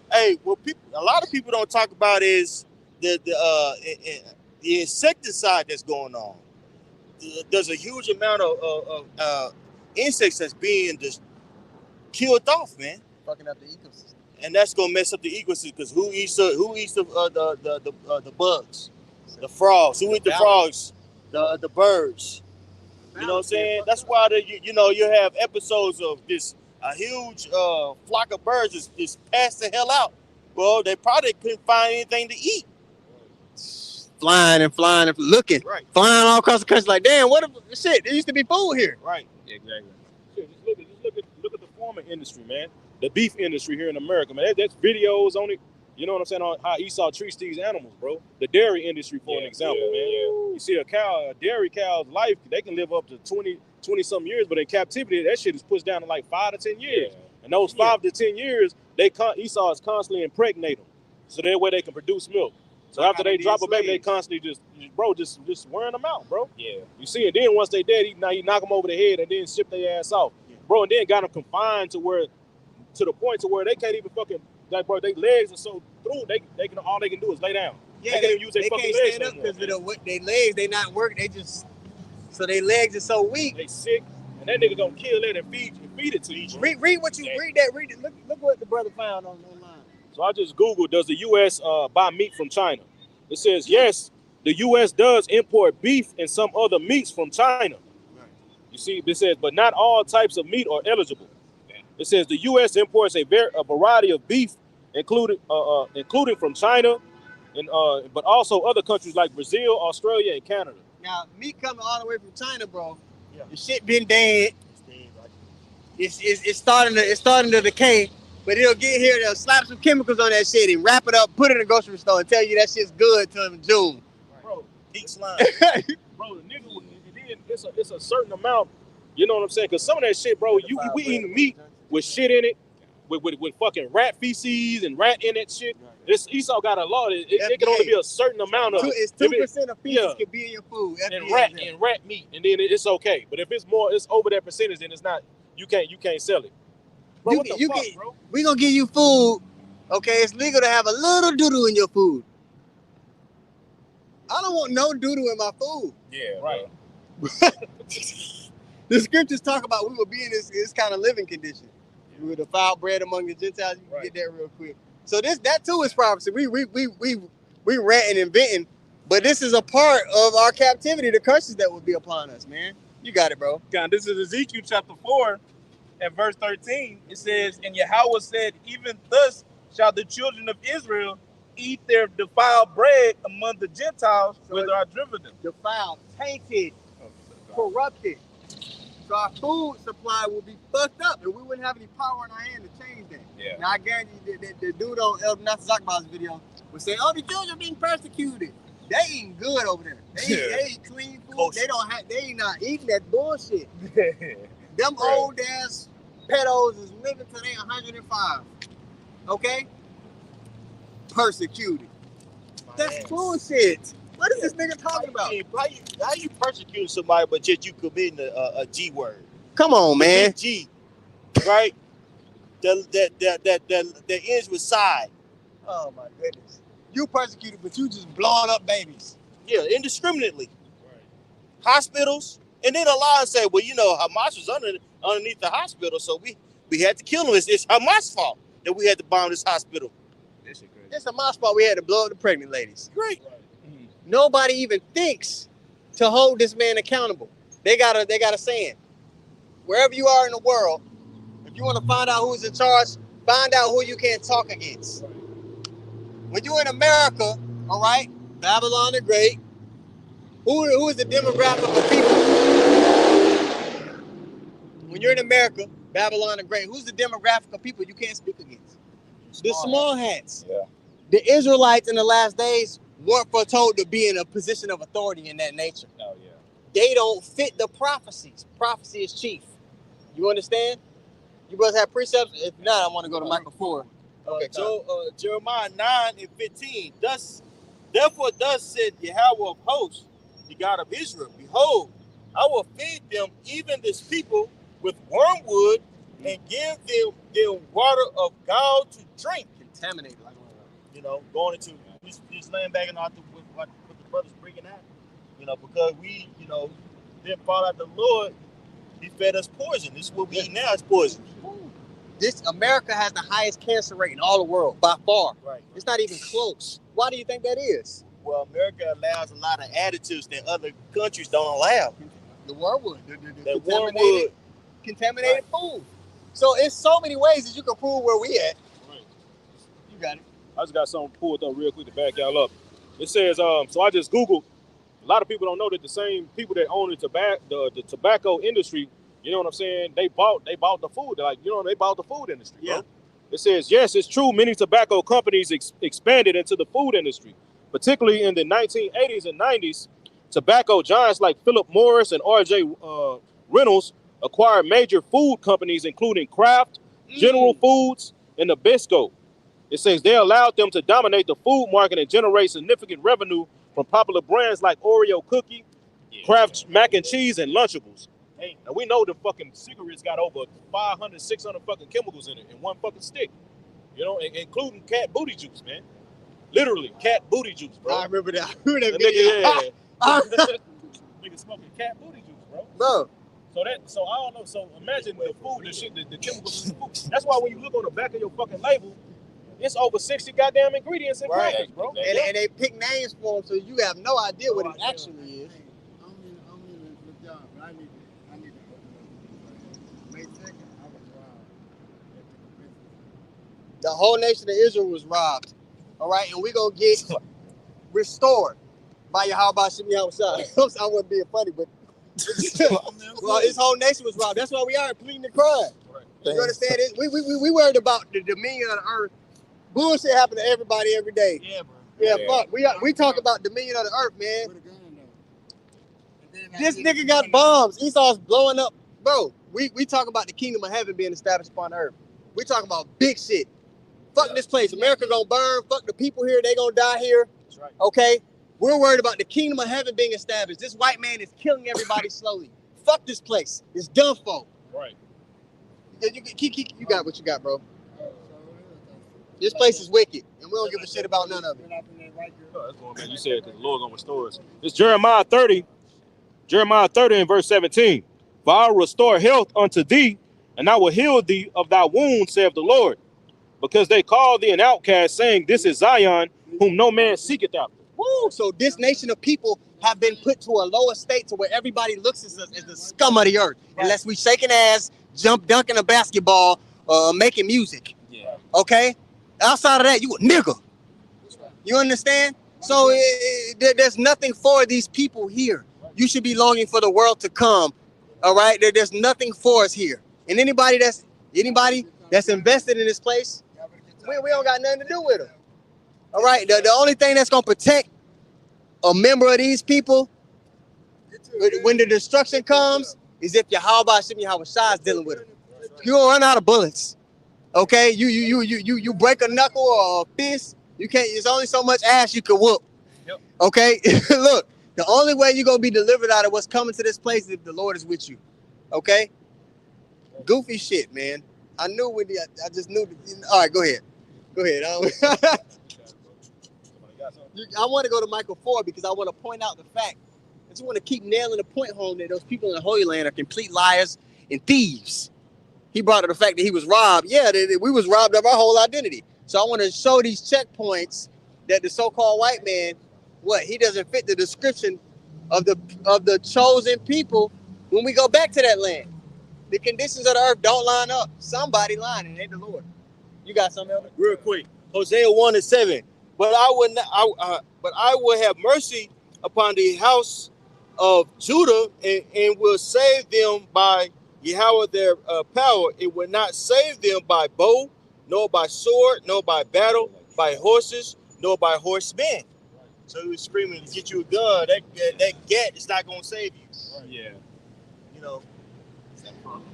Speaker 5: Hey, what a lot of people don't talk about is the insecticide that's going on. There's a huge amount of insects that's being just killed off, man.
Speaker 1: Fucking up the ecosystem.
Speaker 5: and that's gonna mess up the ecosystem because who eats the bugs, the frogs? Who eat the frogs? The birds. You know what I'm saying? That's why you have episodes of this a huge flock of birds just pass the hell out. Well, they probably couldn't find anything to eat.
Speaker 1: Flying and looking,
Speaker 5: Right.
Speaker 1: Flying all across the country like, damn, what shit? There used to be food here.
Speaker 5: Right.
Speaker 3: Exactly.
Speaker 4: Shit, look at the farming industry, man. The beef industry here in America, man. That's videos on it. You know what I'm saying? On how Esau treats these animals, bro. The dairy industry, for an example, man. Yeah. You see a dairy cow's life, they can live up to 20 some years, but in captivity, that shit is pushed down to like 5 to 10 years. Yeah. And those 5 to 10 years, Esau is constantly impregnate them, so that way they can produce milk. So after they drop a baby, they constantly just wearing them out, bro. Yeah. You see, and then once they dead, he knock them over the head and then ship their ass off, bro. And then got them confined to the point to where they can't even fucking, like, bro, their legs are so through, they can all they can do is lay down.
Speaker 1: Yeah,
Speaker 4: they can't even use their fucking legs.
Speaker 1: They can't stand up because their legs, they not working. So their legs are so weak.
Speaker 4: They sick, and that nigga gonna kill it and feed it to you.
Speaker 1: Read what you read that. Read it. Look what the brother found online.
Speaker 4: So I just Googled, does the U.S. buy meat from China? It says, yes, the U.S. does import beef and some other meats from China. Right. You see, it says, but not all types of meat are eligible. Yeah. It says the U.S. imports a variety of beef, including from China, and but also other countries like Brazil, Australia, and Canada.
Speaker 1: Now, meat coming all the way from China, bro. Yeah. The shit been dead. It's starting to decay. But it'll get here, they'll slap some chemicals on that shit and wrap it up, put it in a grocery store and tell you that shit's good till June.
Speaker 5: Bro, peak slime.
Speaker 4: Bro, the nigga, it's a certain amount, you know what I'm saying? Because some of that shit, bro, we eating meat with shit in it, with fucking rat feces and rat in that shit. Esau got a law. It can only be a certain amount of it.
Speaker 1: It's 2% of feces can be in your food.
Speaker 4: And rat meat, and then it's okay. But if it's over that percentage, then it's not, you can't sell it. Bro, what the fuck, bro?
Speaker 1: We gonna give you food, okay? It's legal to have a little doo-doo in your food. I don't want no doo-doo in my food.
Speaker 3: Yeah, right.
Speaker 1: The scriptures talk about we will be in this kind of living condition. We will defile bread among the Gentiles. You can get that real quick. So that too is prophecy. We ranting and venting, but this is a part of our captivity, the curses that will be upon us, man. You got it, bro.
Speaker 2: God, this is Ezekiel chapter 4. At verse 13, it says, and Yahweh said, even thus shall the children of Israel eat their defiled bread among the Gentiles, whither I driven them.
Speaker 1: Defiled, tainted, corrupted. So our food supply will be fucked up, and we wouldn't have any power in our hand to change that. Yeah. Now I guarantee you that the dude on El Nasa Zakba's video would say, "Oh, the children are being persecuted. They eating good over there. They eat clean food. They ain't not eating that bullshit." Them old ass pedos is living till they 105. Okay? Persecuted. That's bullshit. What is this nigga talking about?
Speaker 5: How you persecuting somebody but yet you committing a G word?
Speaker 1: Come on, man.
Speaker 5: G, right? That ends with side.
Speaker 1: Oh my goodness. You persecuted, but you just blowing up babies.
Speaker 5: Yeah, indiscriminately. Right. Hospitals. And then Allah said, well, you know, Hamas was underneath the hospital, so we had to kill them. It's Hamas' fault that we had to bomb this hospital.
Speaker 1: It's Hamas' fault we had to blow up the pregnant ladies.
Speaker 5: Great.
Speaker 1: Mm-hmm. Nobody even thinks to hold this man accountable. They got a saying. Wherever you are in the world, if you want to find out who's in charge, find out who you can't talk against. When you're in America, all right, Babylon the Great, who is the demographic of people? When you're in America, Babylon the Great, who's the demographic of people you can't speak against? The small hats. Yeah. The Israelites in the last days weren't foretold to be in a position of authority in that nature. Oh, yeah. They don't fit the prophecies. Prophecy is chief. You understand? You guys have precepts? If not, I want to go to Michael 4. Okay,
Speaker 5: Jeremiah 9:15. Therefore said Yahweh of hosts, the God of Israel, behold, I will feed them, even this people, with wormwood, and give them water of gall to drink.
Speaker 1: Contaminated.
Speaker 5: You know, going into just laying back and out with what the brothers bringing out. You know, because we, you know, didn't follow out the Lord, he fed us poison. This is what we eat now is poison.
Speaker 1: This America has the highest cancer rate in all the world by far.
Speaker 5: Right.
Speaker 1: It's not even close. Why do you think that is?
Speaker 5: Well, America allows a lot of additives that other countries don't allow.
Speaker 1: The wormwood.
Speaker 5: That wormwood.
Speaker 1: Contaminated food. So it's so many ways that you can prove where we at.
Speaker 4: Right.
Speaker 1: You got it.
Speaker 4: I just got something pulled up real quick to back y'all up. It says, so I just Googled. A lot of people don't know that the same people that own the tobacco industry, you know what I'm saying? They bought the food. Like, you know, they bought the food industry.
Speaker 5: Yeah.
Speaker 4: Bro. It says, yes, it's true. Many tobacco companies expanded into the food industry, particularly in the 1980s and 90s. Tobacco giants like Philip Morris and R.J. Reynolds acquired major food companies, including Kraft, General Foods, and Nabisco. It says they allowed them to dominate the food market and generate significant revenue from popular brands like Oreo cookie, Kraft mac and cheese, and Lunchables. Hey, now we know the fucking cigarettes got over 500, 600 fucking chemicals in it in one fucking stick. You know, including cat booty juice, man. Literally, cat booty juice, bro.
Speaker 1: I remember that. I remember that
Speaker 4: The
Speaker 1: video.
Speaker 4: nigga smoking cat booty juice, bro.
Speaker 1: Bro.
Speaker 4: So I don't know. So imagine the food, the shit, the chemicals in the food. That's why when you look on the back of your fucking label, it's over 60 goddamn ingredients and
Speaker 1: Right.
Speaker 4: crackers, bro.
Speaker 1: And they pick names for them, so you have no idea what it actually is.
Speaker 6: I'm in a good job, but I need to open up. May 2nd, I was robbed.
Speaker 1: The whole nation of Israel was robbed. All right, and we're gonna get restored by Yahweh Shem Yahushua. I wasn't being funny, but well, his whole nation was robbed. That's why we are pleading the crime.
Speaker 4: Right.
Speaker 1: You understand it? We worried about the dominion of the earth. Bullshit happen to everybody every day.
Speaker 5: Yeah, bro.
Speaker 1: Yeah, fuck. We talk about dominion of the earth, man.
Speaker 6: With a gun, though. And then I
Speaker 1: This
Speaker 6: did
Speaker 1: nigga
Speaker 6: it
Speaker 1: got
Speaker 6: one
Speaker 1: bombs. Esau's blowing up. Bro, we talk about the kingdom of heaven being established upon earth. We talking about big shit. Fuck this place. America gonna burn. Fuck the people here. They gonna die here.
Speaker 4: That's right.
Speaker 1: Okay? We're worried about the kingdom of heaven being established. This white man is killing everybody slowly. Fuck this place. It's done for.
Speaker 4: Right.
Speaker 1: You got what you got, bro.
Speaker 6: night.
Speaker 1: This place is wicked, and we don't give a shit about none of it.
Speaker 6: Went up in there right there.
Speaker 4: Oh, that's going, man. You said that the Lord gonna restore us. It's Jeremiah 30 and verse 17. For I will restore health unto thee, and I will heal thee of thy wounds, saith the Lord. Because they call thee an outcast, saying, this is Zion, whom no man seeketh after.
Speaker 1: Woo! So this nation of people have been put to a lower state to where everybody looks at us as the scum of the earth. Unless we shaking ass, dunking a basketball, making music.
Speaker 3: Yeah.
Speaker 1: Okay? Outside of that, you a nigga. You understand? So there's nothing for these people here. You should be longing for the world to come. All right? There's nothing for us here. And anybody that's invested in this place, we don't got nothing to do with them. All right? The only thing that's going to protect a member of these people when the destruction comes is if Yahweh Shem Yahushua is dealing with them. You gonna run out of bullets. Okay? You break a knuckle or a fist, you can't. There's only so much ass you can whoop.
Speaker 3: Yep.
Speaker 1: Okay? Look, the only way you're gonna be delivered out of what's coming to this place is if the Lord is with you. Okay? Goofy shit, man. I knew when I just knew. All right, go ahead. Go ahead. I want to go to Michael 4 because I want to point out the fact. I just want to keep nailing the point home that those people in the Holy Land are complete liars and thieves. He brought up the fact that he was robbed. Yeah, we was robbed of our whole identity. So I want to show these checkpoints that the so-called white man, he doesn't fit the description of the chosen people when we go back to that land. The conditions of the earth don't line up. Somebody lying, and it ain't the Lord. You got something else?
Speaker 5: Real quick. Hosea 1:7. But I will have mercy upon the house of Judah and will save them by Yahweh their power. It will not save them by bow, nor by sword, nor by battle, by horses, nor by horsemen. So he was screaming to get you a gun. That gat is not going to save you.
Speaker 3: Yeah.
Speaker 5: You know.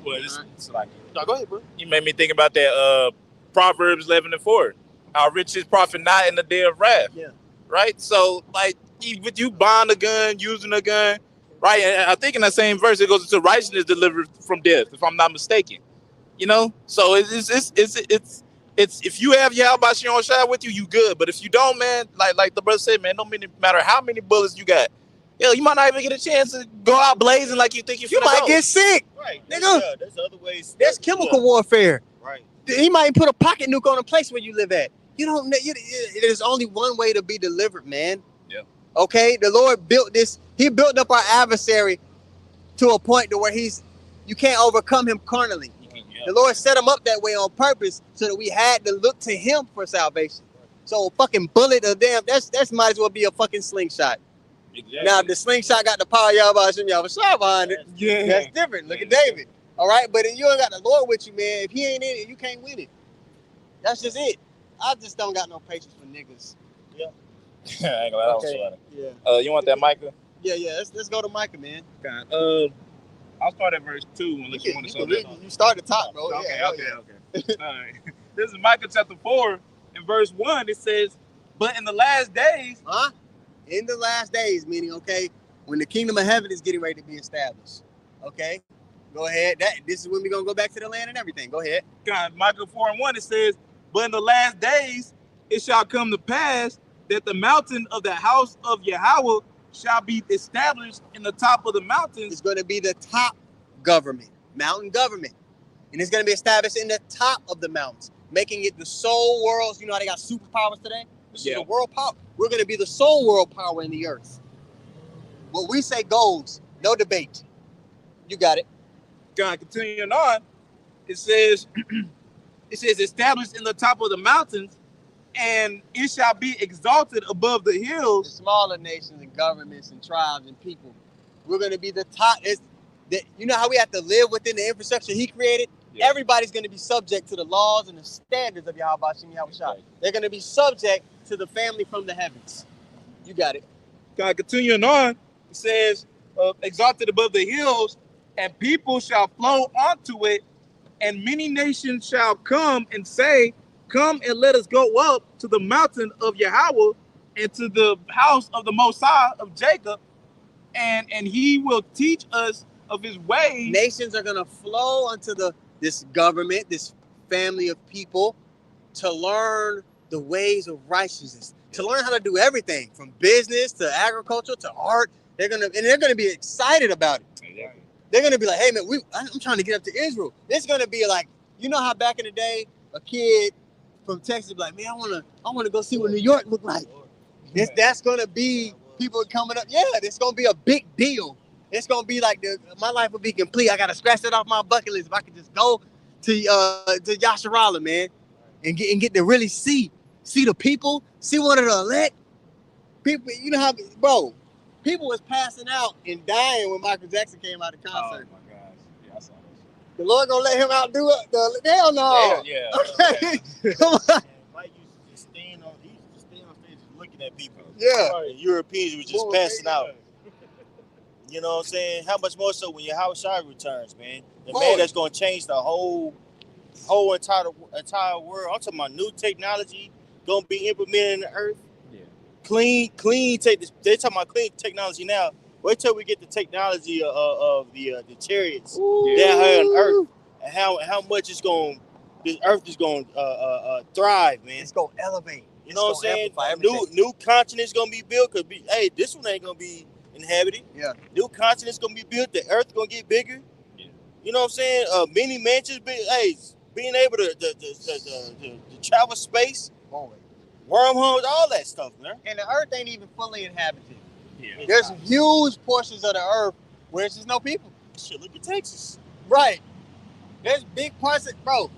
Speaker 3: Well, it's like,
Speaker 5: No, go ahead, bro.
Speaker 3: you made me think about that Proverbs 11:4. How rich is profit not in the day of wrath.
Speaker 1: Yeah.
Speaker 3: Right? So, like, with you buying a gun, using a gun, right? And I think in that same verse, it goes into righteousness delivered from death, if I'm not mistaken. You know? So it's if you have Yahweh Shem Yahushua with you, you good. But if you don't, man, like the brother said, man, no matter how many bullets you got, you might not even get a chance to go out blazing like you think
Speaker 1: You might get sick.
Speaker 5: Right.
Speaker 1: Nigga.
Speaker 5: There's other ways.
Speaker 1: There's chemical warfare.
Speaker 5: Right.
Speaker 1: He might put a pocket nuke on a place where you live at. You don't know. There's only one way to be delivered, man.
Speaker 3: Yeah.
Speaker 1: Okay? The Lord built this. He built up our adversary to a point to where you can't overcome him carnally.
Speaker 3: Yeah.
Speaker 1: The Lord set him up that way on purpose so that we had to look to him for salvation. So a fucking bullet or damn, that's might as well be a fucking slingshot.
Speaker 3: Exactly.
Speaker 1: Now if the slingshot got the power y'all shot behind it,
Speaker 3: Yeah.
Speaker 1: that's different. Look at David. All right, but if you ain't got the Lord with you, man, if he ain't in it, you can't win it. That's just it. I just don't got no patience for niggas.
Speaker 3: I ain't gonna lie,
Speaker 1: Okay.
Speaker 3: Yeah. You want that, Micah?
Speaker 1: Yeah. Let's go to Micah, man.
Speaker 3: God. I'll start at verse 2 unless you want to show that.
Speaker 1: You start at the top, bro.
Speaker 3: Okay.
Speaker 1: Yeah,
Speaker 3: Okay. All right. This is Micah chapter 4 and verse 1. It says, "But in the last days."
Speaker 1: Huh? In the last days, meaning, okay, when the kingdom of heaven is getting ready to be established. Okay? Go ahead. This is when we're going to go back to the land and everything. Go ahead.
Speaker 3: God, Micah 4 and 1, it says, "But in the last days it shall come to pass that the mountain of the house of Yahweh shall be established in the top of the mountains."
Speaker 1: It's going to be the top government, mountain government. And it's going to be established in the top of the mountains, making it the sole world. You know how they got superpowers today? This is the world power. We're going to be the sole world power in the earth. What we say goes. No debate. You got it.
Speaker 3: God, continuing on, it says, "Established in the top of the mountains, and it shall be exalted above the
Speaker 1: The
Speaker 3: hills."
Speaker 1: smaller nations and governments and tribes and people. We're going to be the top. You know how we have to live within the infrastructure he created? Yeah. Everybody's going to be subject to the laws and the standards of Yahweh Shem Yahweh Shah. They're going to be subject to the family from the heavens. You got it.
Speaker 3: God, continuing on, it says, "Exalted above the hills, and people shall flow onto it, and many nations shall come and say, Come and let us go up to the mountain of Yahweh and to the house of the Most High of Jacob, and he will teach us of his ways."
Speaker 1: Nations are going to flow unto this government, this family of people, to learn the ways of righteousness, to learn how to do everything from business to agriculture to art. They're going to be excited about it.
Speaker 3: Exactly.
Speaker 1: They're going to be like, hey, man, I'm trying to get up to Israel. It's going to be like, you know how back in the day, a kid from Texas be like, man, I want to go see what New York look like. That's going to be people coming up. Yeah, it's going to be a big deal. It's going to be like my life will be complete. I got to scratch that off my bucket list. If I could just go to Yasharala, man, and get to really see the people, see one of the elect people. You know how, bro, people was passing out and dying when Michael Jackson came out of concert.
Speaker 3: Oh my gosh. Yeah, I saw that.
Speaker 1: The Lord gonna let him outdo it? Hell no.
Speaker 3: Yeah.
Speaker 1: Okay. Come on.
Speaker 5: Mike used to just stand on stage looking at people.
Speaker 1: Yeah.
Speaker 5: And Europeans were just passing out. You know what I'm saying? How much more so when your house Shai returns, man? The man that's gonna change the whole entire world. I'm talking about new technology gonna be implemented in the earth. Yeah. Clean. They're talking about clean technology now. Wait till we get the technology of the chariots down here on earth, and how much this earth is going to thrive, man.
Speaker 1: It's gonna elevate.
Speaker 5: You know what I'm saying? New continents gonna be built. This one ain't gonna be inhabited.
Speaker 1: Yeah.
Speaker 5: New continents gonna be built. The earth gonna get bigger. Yeah. You know what I'm saying? Many mansions. Being able to travel space, wormholes, all that stuff, man.
Speaker 1: And the earth ain't even fully inhabited.
Speaker 5: Yeah.
Speaker 1: There's huge portions of the earth where there's just no people.
Speaker 5: Shit, look at Texas.
Speaker 1: Right. There's big parts bro,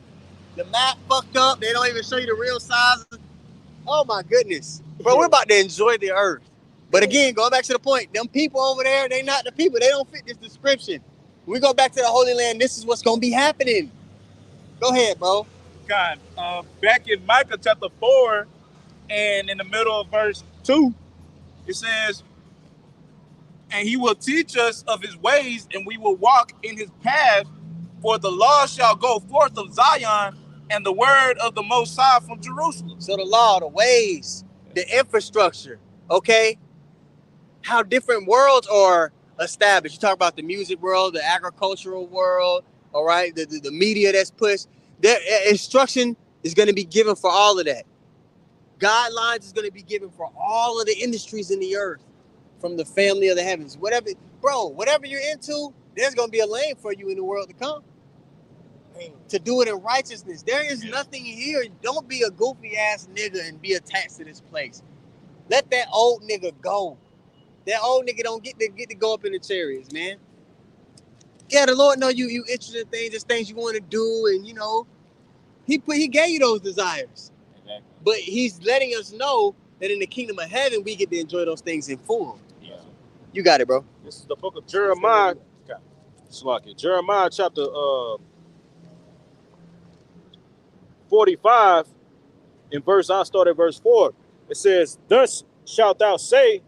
Speaker 1: the map fucked up. They don't even show you the real size. Oh my goodness. Bro, we're about to enjoy the earth. But again, going back to the point, them people over there, they not the people. They don't fit this description. When we go back to the Holy Land, this is what's going to be happening. Go ahead, bro.
Speaker 3: God, back in Micah chapter 4 and in the middle of verse 2, it says, "And he will teach us of his ways, and we will walk in his paths. For the law shall go forth of Zion, and the word of the Most High from Jerusalem."
Speaker 1: So the law, the ways, the infrastructure, okay? How different worlds are established. You talk about the music world, the agricultural world, all right? The media that's pushed. Their instruction is going to be given for all of that. Guidelines is going to be given for all of the industries in the earth from the family of the heavens. Whatever you're into, there's going to be a lane for you in the world to come. to do it in righteousness. There is nothing here. Don't be a goofy ass nigga and be attached to this place. Let that old nigga go. That old nigga don't get to go up in the chariots, man. Yeah, the Lord know you interested in things, just things you want to do, and you know, he gave you those desires. Exactly. But he's letting us know that in the kingdom of heaven we get to enjoy those things in full. Yeah. You got it, bro.
Speaker 4: This is the book of Jeremiah. Jeremiah chapter 45 in verse, I'll start at verse 4. It says, thus shalt thou say,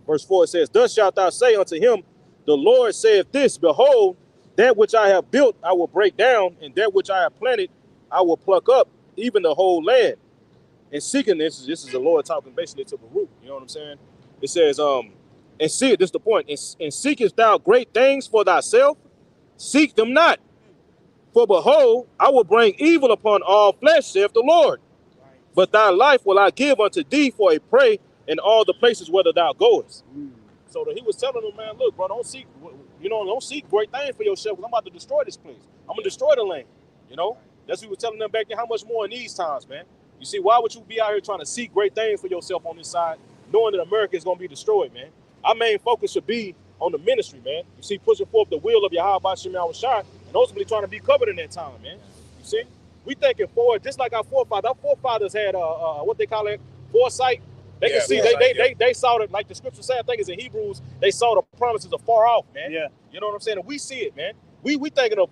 Speaker 4: verse 4, it says, thus shalt thou say unto him, the Lord saith this, behold, that which I have built I will break down, and that which I have planted I will pluck up, even the whole land. And seeking this is the Lord talking basically to Baruch, you know what I'm saying? It says, and see it, this is the point, and seekest thou great things for thyself? Seek them not. For behold, I will bring evil upon all flesh, saith the Lord. But thy life will I give unto thee for a prey in all the places whither thou goest. So he was telling them, man, look, bro, don't seek great things for yourself, because I'm about to destroy this place. I'm gonna destroy the land. You know, that's what he was telling them back then. How much more in these times, man? You see, why would you be out here trying to seek great things for yourself on this side, knowing that America is gonna be destroyed, man? Our main focus should be on the ministry, man. You see, pushing forth the will of Yahweh Shem Yahushua, and ultimately trying to be covered in that time, man. You see, we thinking forward, just like our forefathers. Our forefathers had what they call it, foresight. They can see, they saw it, like the scripture said, I think it's in Hebrews, they saw the promises afar off, man. Yeah. You know what I'm saying? And we see it, man. We thinking of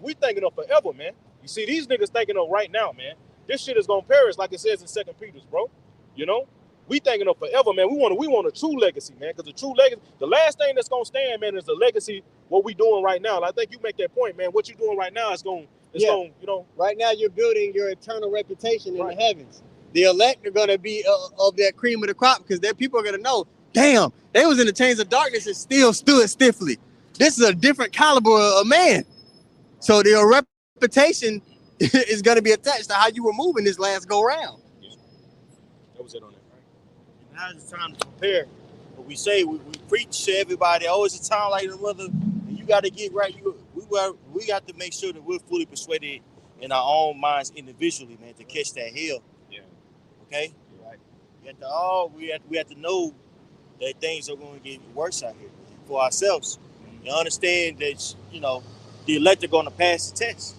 Speaker 4: forever, man. You see, these niggas thinking of right now, man. This shit is gonna perish, like it says in 2 Peter, bro. You know? We thinking of forever, man. We want a true legacy, man. Because the true legacy, the last thing that's gonna stand, man, is the legacy, what we doing right now. And I think you make that point, man. What you doing right now is going, you know. Right now you're building your eternal reputation in the heavens. The elect are gonna be of that cream of the crop, because their people are gonna know, damn, they was in the chains of darkness and still stood stiffly. This is a different caliber of man. So their reputation is gonna be attached to how you were moving this last go round. That was it on that.
Speaker 5: Now's the time to prepare. But we say we preach to everybody. Always a time like the weather, and you got to get right. We got to make sure that we're fully persuaded in our own minds individually, man, to catch that hill. Yeah. Okay. Right. We have to know that things are going to get worse out here for ourselves, and understand that the elect are going to pass the test.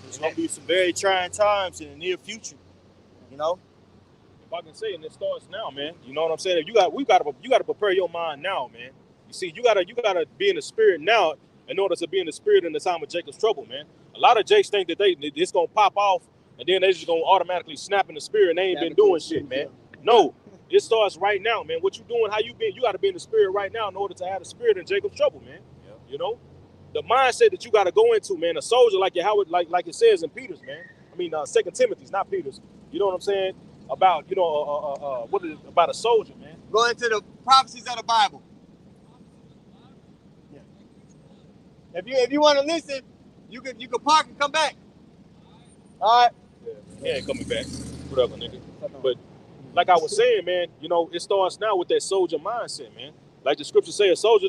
Speaker 5: There's going to be some very trying times in the near future. You know.
Speaker 4: If I can say, and it starts now, man. You know what I'm saying? You got to prepare your mind now, man. You see, you gotta be in the spirit now in order to be in the spirit in the time of Jacob's trouble, man. A lot of Jakes think that it's gonna pop off and then they just gonna automatically snap in the spirit and they ain't been doing shit, man. No, it starts right now, man. What you doing? How you been? You got to be in the spirit right now in order to have the spirit in Jacob's trouble, man. Yeah. You know, the mindset that you got to go into, man. A soldier like it says in Peter's, man. I mean, 2 Timothy's, not Peter's. You know what I'm saying? About what is it about a soldier, man?
Speaker 1: Go into the prophecies of the Bible. Yeah. If you want to listen, you can park and come back. All right.
Speaker 4: Yeah, coming back. Whatever, nigga. But like I was saying, man, it starts now with that soldier mindset, man. Like the scripture say, a soldier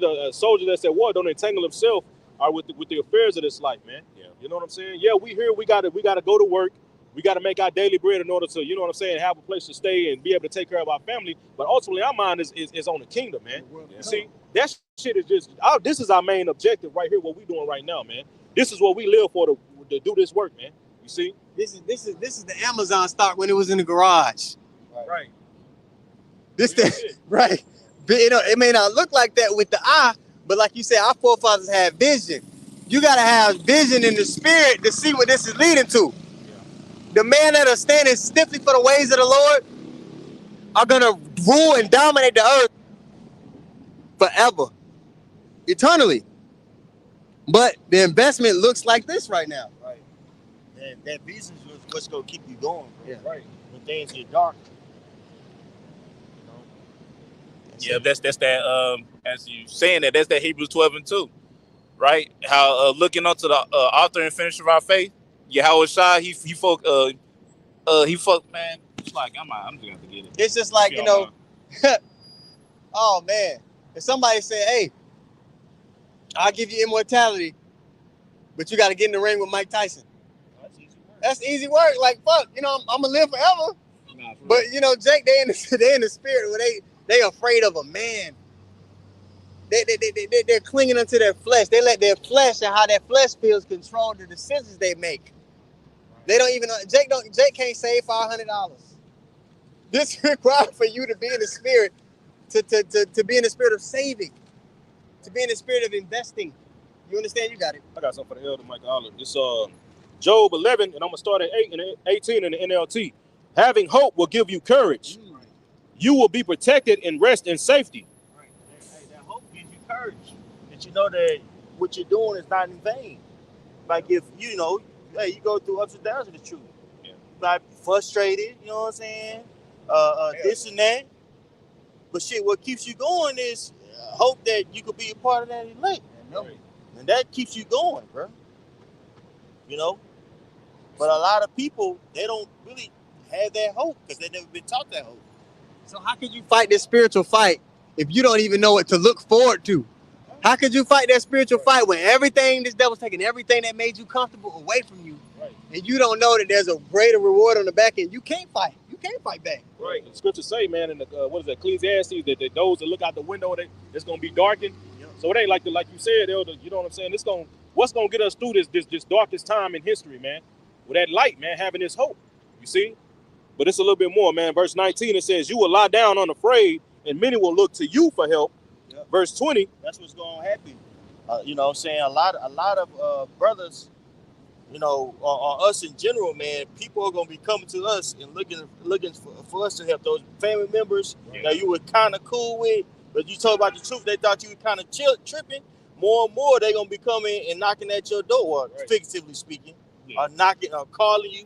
Speaker 4: that's at war don't entangle himself with the affairs of this life, man. Yeah. You know what I'm saying? Yeah, we gotta go to work. We got to make our daily bread in order to, you know what I'm saying, have a place to stay and be able to take care of our family. But ultimately, our mind is on the kingdom, man. Yeah. You see, that shit is just, this is our main objective right here, what we doing right now, man. This is what we live for, to do this work, man. You see?
Speaker 1: This is the Amazon stock when it was in the garage.
Speaker 4: Right.
Speaker 1: Right. It may not look like that with the eye, but like you said, our forefathers had vision. You got to have vision in the spirit to see what this is leading to. The men that are standing stiffly for the ways of the Lord are going to rule and dominate the earth forever, eternally. But the investment looks like this right now.
Speaker 5: Right. That vision is what's going to keep you going. Bro.
Speaker 1: Yeah.
Speaker 5: Right. When things get dark.
Speaker 3: Yeah, that's that. As you saying that's that Hebrews 12:2, right? How looking unto the author and finisher of our faith. Yahushua, he fuck, man. It's like I'm just gonna forget it.
Speaker 1: It's just like oh man, if somebody said, "Hey, I'll give you immortality but you got to get in the ring with Mike Tyson.
Speaker 5: That's easy work.
Speaker 1: That's easy work. Like, fuck, you know, I'm gonna live forever.
Speaker 3: Nah, for
Speaker 1: But
Speaker 3: real.
Speaker 1: you know, Jake, they in the spirit where they afraid of a man. They're clinging onto their flesh. They let their flesh and how their flesh feels control the decisions they make. They don't even know. Jake can't save $500. This requires for you to be in the spirit, to be in the spirit of saving, to be in the spirit of investing. You understand? You got it.
Speaker 4: I got something for the elder, Mike Oliver. It's Job 11, and I'm gonna start at 8 and 18 in the NLT. Having hope will give you courage. You will be protected and rest in safety.
Speaker 5: Right. Hey, that hope gives you courage. That you know that what you're doing is not in vain. Like if you know, hey, you go through ups and downs of the truth.
Speaker 4: Yeah.
Speaker 5: Like frustrated, you know what I'm saying? This and that. But shit, what keeps you going is hope that you could be a part of that elect.
Speaker 4: Right.
Speaker 5: And that keeps you going, bro. You know? But a lot of people, they don't really have that hope because they've never been taught that hope.
Speaker 1: So how could you fight this spiritual fight if you don't even know what to look forward to? How could you fight that spiritual fight when everything, this devil's taking everything that made you comfortable away from you,
Speaker 4: Right.
Speaker 1: and you don't know that there's a greater reward on the back end? You can't fight. You can't fight back.
Speaker 4: Right. The scriptures say, man, in the what is it, Ecclesiastes, that those that look out the window, it's gonna be darkened.
Speaker 1: Yep.
Speaker 4: So it ain't like you said, elder. You know what I'm saying? What's gonna get us through this darkest time in history, man? With that light, man, having this hope. You see? But it's a little bit more, man. Verse 19, it says, you will lie down unafraid, and many will look to you for help.
Speaker 5: Yep.
Speaker 4: Verse 20.
Speaker 5: That's what's going to happen. You know what I'm saying? A lot of brothers, you know, or us in general, man, people are going to be coming to us and looking for us to help those family members that you were kind of cool with, but you told about the truth, they thought you were kind of tripping. More and more, they're going to be coming and knocking at your door, figuratively speaking, or knocking or calling you.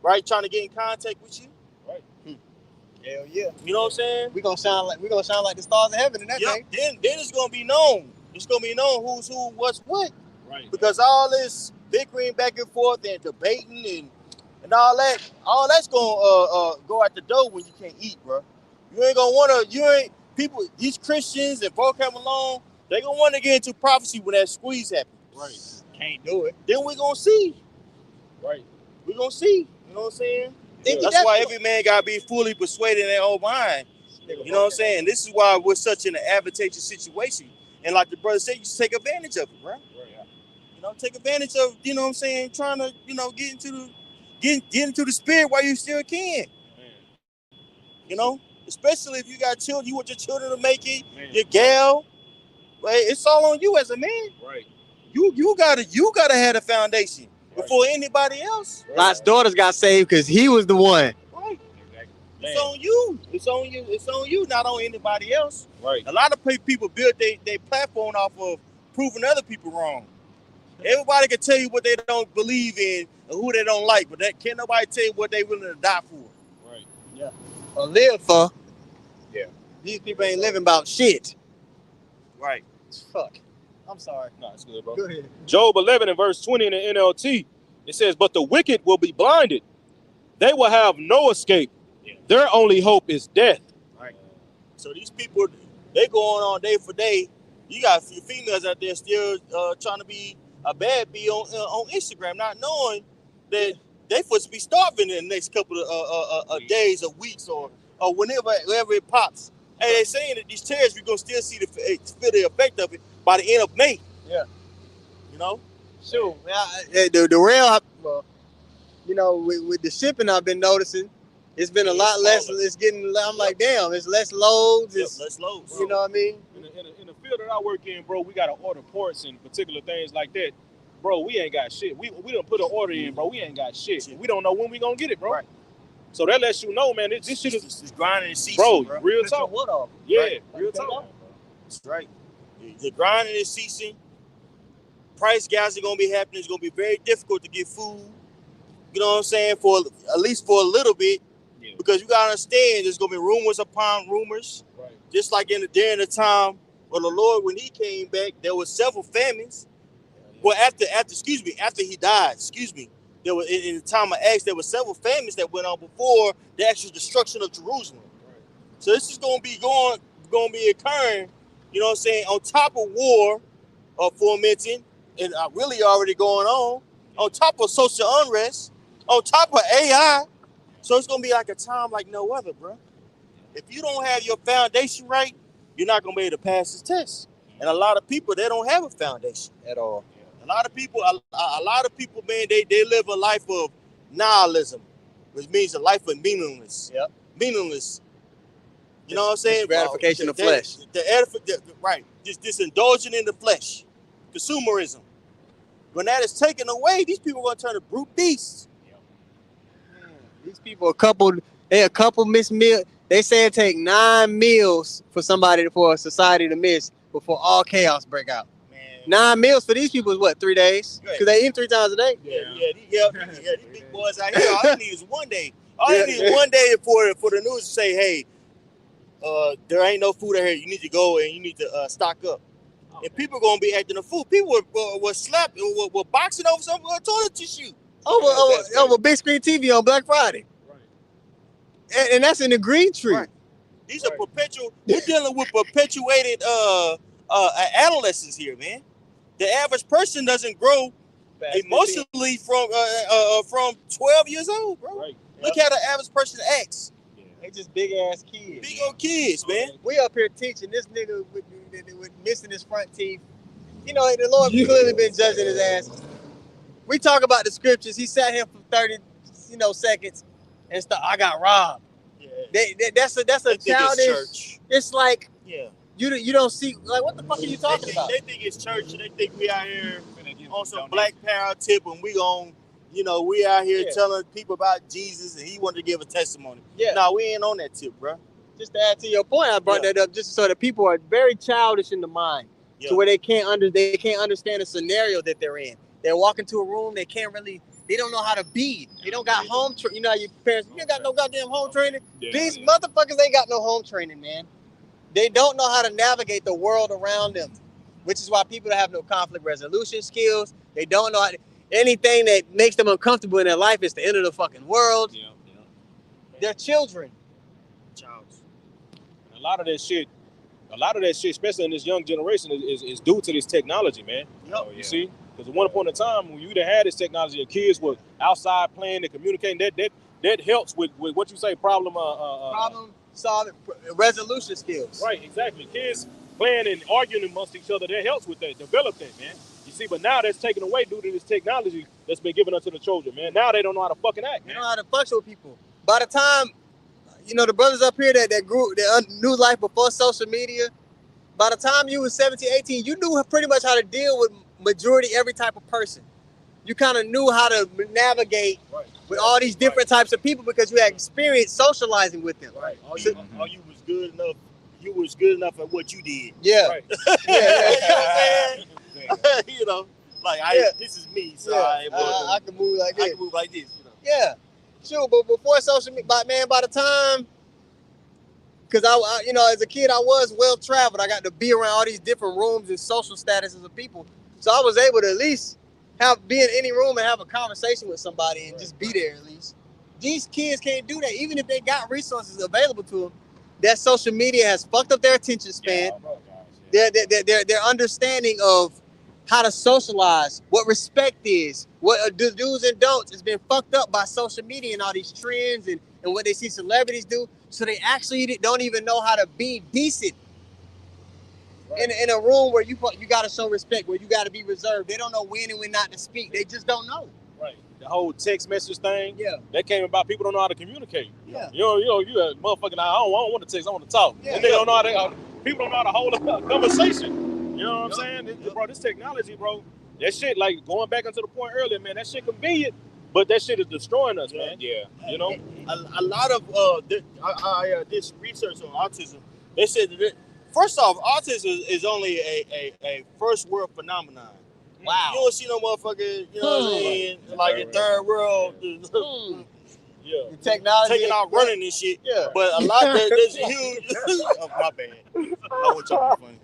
Speaker 5: Right, trying to get in contact with you.
Speaker 4: Right.
Speaker 1: Hell yeah.
Speaker 5: You know what I'm saying?
Speaker 1: We're gonna shine like the stars of heaven in that thing.
Speaker 5: Then it's gonna be known. It's gonna be known who's who, what's what.
Speaker 4: Right.
Speaker 5: Because all this bickering back and forth and debating and all that's gonna go out the door when you can't eat, bro. You ain't gonna wanna. People. These Christians and folk come along. They gonna want to get into prophecy when that squeeze happens.
Speaker 4: Right.
Speaker 1: Can't do it.
Speaker 5: Then we gonna see.
Speaker 4: Right.
Speaker 5: We gonna see. You know what I'm saying?
Speaker 1: Yeah.
Speaker 5: That's why every man gotta be fully persuaded in their own mind. You know what I'm saying? This is why we're such in an advantageous situation. And like the brother said, you should take advantage of it, bro.
Speaker 4: Right.
Speaker 5: You know, take advantage of, you know what I'm saying, trying to, you know, get into the spirit while you still can.
Speaker 4: Man.
Speaker 5: You know? Especially if you got children, you want your children to make it,
Speaker 4: Man.
Speaker 5: your gal. Like, it's all on you as a man.
Speaker 4: Right.
Speaker 5: You gotta have a foundation before anybody else.
Speaker 1: Lot's daughters got saved because he was the one.
Speaker 5: Right.
Speaker 4: Exactly.
Speaker 5: It's on you. It's on you. It's on you, not on anybody else.
Speaker 4: Right.
Speaker 5: A lot of people build their platform off of proving other people wrong. Everybody can tell you what they don't believe in and who they don't like, but can't nobody tell you what they willing to die for.
Speaker 4: Right.
Speaker 1: Yeah. Or live for.
Speaker 4: Yeah.
Speaker 1: These people ain't living about shit.
Speaker 5: Right.
Speaker 1: Fuck. I'm sorry.
Speaker 4: No, it's good, bro.
Speaker 1: Go ahead.
Speaker 4: Job 11 and verse 20 in the NLT, it says, but the wicked will be blinded. They will have no escape.
Speaker 5: Yeah.
Speaker 4: Their only hope is death.
Speaker 5: Right. So these people, they going on day for day. You got a few females out there still trying to be a bad bee on Instagram, not knowing that they supposed to be starving in the next couple of days or weeks or whenever it pops. Hey, they saying that these terrorists, we're going to still feel the effect of it by the end of May.
Speaker 1: Yeah.
Speaker 5: You know?
Speaker 1: Sure. The rail, well, you know, with the shipping I've been noticing, it's been a lot less. It's getting, I'm like, damn, it's less loads. It's
Speaker 5: less loads.
Speaker 1: You know what I mean?
Speaker 4: In the field that I work in, bro, we got to order ports and particular things like that. Bro, we ain't got shit. We done put an order in, bro. We ain't got shit. We don't know when we going to get it, bro. Right. So that lets you know, man, this shit is
Speaker 5: grinding and ceasing, bro.
Speaker 4: Real talk.
Speaker 5: What off?
Speaker 4: Yeah,
Speaker 5: right.
Speaker 4: Real talk.
Speaker 5: That's right. The grinding is ceasing. Price gouging are going to be happening. It's going to be very difficult to get food. You know what I'm saying? For at least for a little bit. Yeah. Because you got to understand, there's going to be rumors upon rumors. Right. Just like during the time of the Lord, when he came back, there were several famines. Yeah. Well, after he died, there was in the time of Acts, there were several famines that went on before the actual destruction of Jerusalem. Right. So this is going to be occurring, you know what I'm saying, on top of war, aforementioned, and really already going on top of social unrest, on top of AI. So it's gonna be like a time like no other, bro. If you don't have your foundation right, you're not gonna be able to pass this test. And a lot of people, they don't have a foundation
Speaker 1: At all.
Speaker 5: a lot of people, man, they live a life of nihilism, which means a life of meaningless.
Speaker 1: Yep.
Speaker 5: Meaningless. You know what I'm saying?
Speaker 1: Gratification of flesh.
Speaker 5: Right. Just indulging in the flesh. Consumerism. When that is taken away, these people are going to turn to brute beasts.
Speaker 1: Man, these people, a couple missed meal. They say it take 9 meals for a society to miss before all chaos break out.
Speaker 5: Man.
Speaker 1: 9 meals for these people is what, 3 days? Because they eat 3 times a day.
Speaker 5: Yeah, these big boys out here, all they need is one day. All they need is one day for the news to say, hey, there ain't no food out here. You need to go and you need to stock up. And people are going to be acting a fool. People were slapping, were boxing over some toilet tissue.
Speaker 1: Over big screen TV on Black Friday. Right. And that's in the green tree.
Speaker 5: Right. These are we're dealing with perpetuated adolescents here, man. The average person doesn't grow emotionally from 12 years old, bro. Right. Look how the average person acts.
Speaker 1: Yeah. They just big ass kids.
Speaker 5: Big old kids, man.
Speaker 1: We up here teaching this nigga with missing his front teeth. You know, the Lord clearly been judging his ass. We talk about the scriptures. He sat here for 30, seconds and stuff. I got robbed. Yeah. That's a childish. It's like you don't see, like, what the fuck are you talking about?
Speaker 5: They think it's church and they think we out here on some Black Power tip and we out here telling people about Jesus and he wanted to give a testimony. Yeah. No, we ain't on that tip, bro.
Speaker 1: Just to add to your point, I brought that up just so that people are very childish in the mind to where they can't understand the scenario that they're in. They walk into a room, they don't know how to be. They don't got home training. You know, your parents, you ain't got no goddamn home training. These motherfuckers ain't got no home training, man. They don't know how to navigate the world around them, which is why people have no conflict resolution skills. They don't know anything that makes them uncomfortable in their life is the end of the fucking world. Yeah. They're children.
Speaker 4: And a lot of that shit, especially in this young generation, is due to this technology, man. You see? Because at one point in time, when you didn't have this technology, your kids were outside playing and communicating. That helps with what you say, problem
Speaker 1: solving, resolution skills.
Speaker 4: Right, exactly. Kids playing and arguing amongst each other, that helps with that, develop that, man. You see, but now that's taken away due to this technology that's been given unto the children, man. Now they don't know how to fucking act, man.
Speaker 1: They don't know how to function with people. By the time, the brothers up here that grew, that knew life before social media, by the time you was 17, 18, you knew pretty much how to deal with majority every type of person. You kind of knew how to navigate with all these different types of people because you had experience socializing with them.
Speaker 5: Right. All you was good enough. You was good enough at what you did.
Speaker 1: Yeah.
Speaker 5: Right. You know what I'm saying? Like this is me, so
Speaker 1: I can move like this.
Speaker 5: I can move like this.
Speaker 1: Yeah. Sure, but before social media, by the time, because I as a kid, I was well traveled. I got to be around all these different rooms and social statuses of people. So I was able to at least be in any room and have a conversation with somebody and just be there at least. These kids can't do that. Even if they got resources available to them, that social media has fucked up their attention span. Their understanding of how to socialize, what respect is, what do's and don'ts has been fucked up by social media and all these trends and what they see celebrities do. So they actually don't even know how to be decent. In a room where you got to show respect, where you got to be reserved. They don't know when and when not to speak. They just don't know.
Speaker 4: Right. The whole text message thing.
Speaker 1: Yeah.
Speaker 4: That came about people don't know how to communicate.
Speaker 1: Yeah.
Speaker 4: You a motherfucking. I don't want to text. I want to talk.
Speaker 1: Yeah.
Speaker 4: And they don't know how to. People don't know how to hold a conversation. You know what I'm saying? Bro, this technology, bro. That shit, like going back into the point earlier, man. That shit convenient, but that shit is destroying us, man.
Speaker 3: Yeah.
Speaker 4: You know.
Speaker 5: A lot of I did research on autism. They said that. First off, autism is only a first world phenomenon.
Speaker 1: Wow.
Speaker 5: You don't see no motherfucker, you know what I mean, like in third world.
Speaker 1: The technology.
Speaker 5: Taking out running and shit.
Speaker 1: Yeah.
Speaker 5: But a lot there's a huge oh my bad. I want y'all to be funny.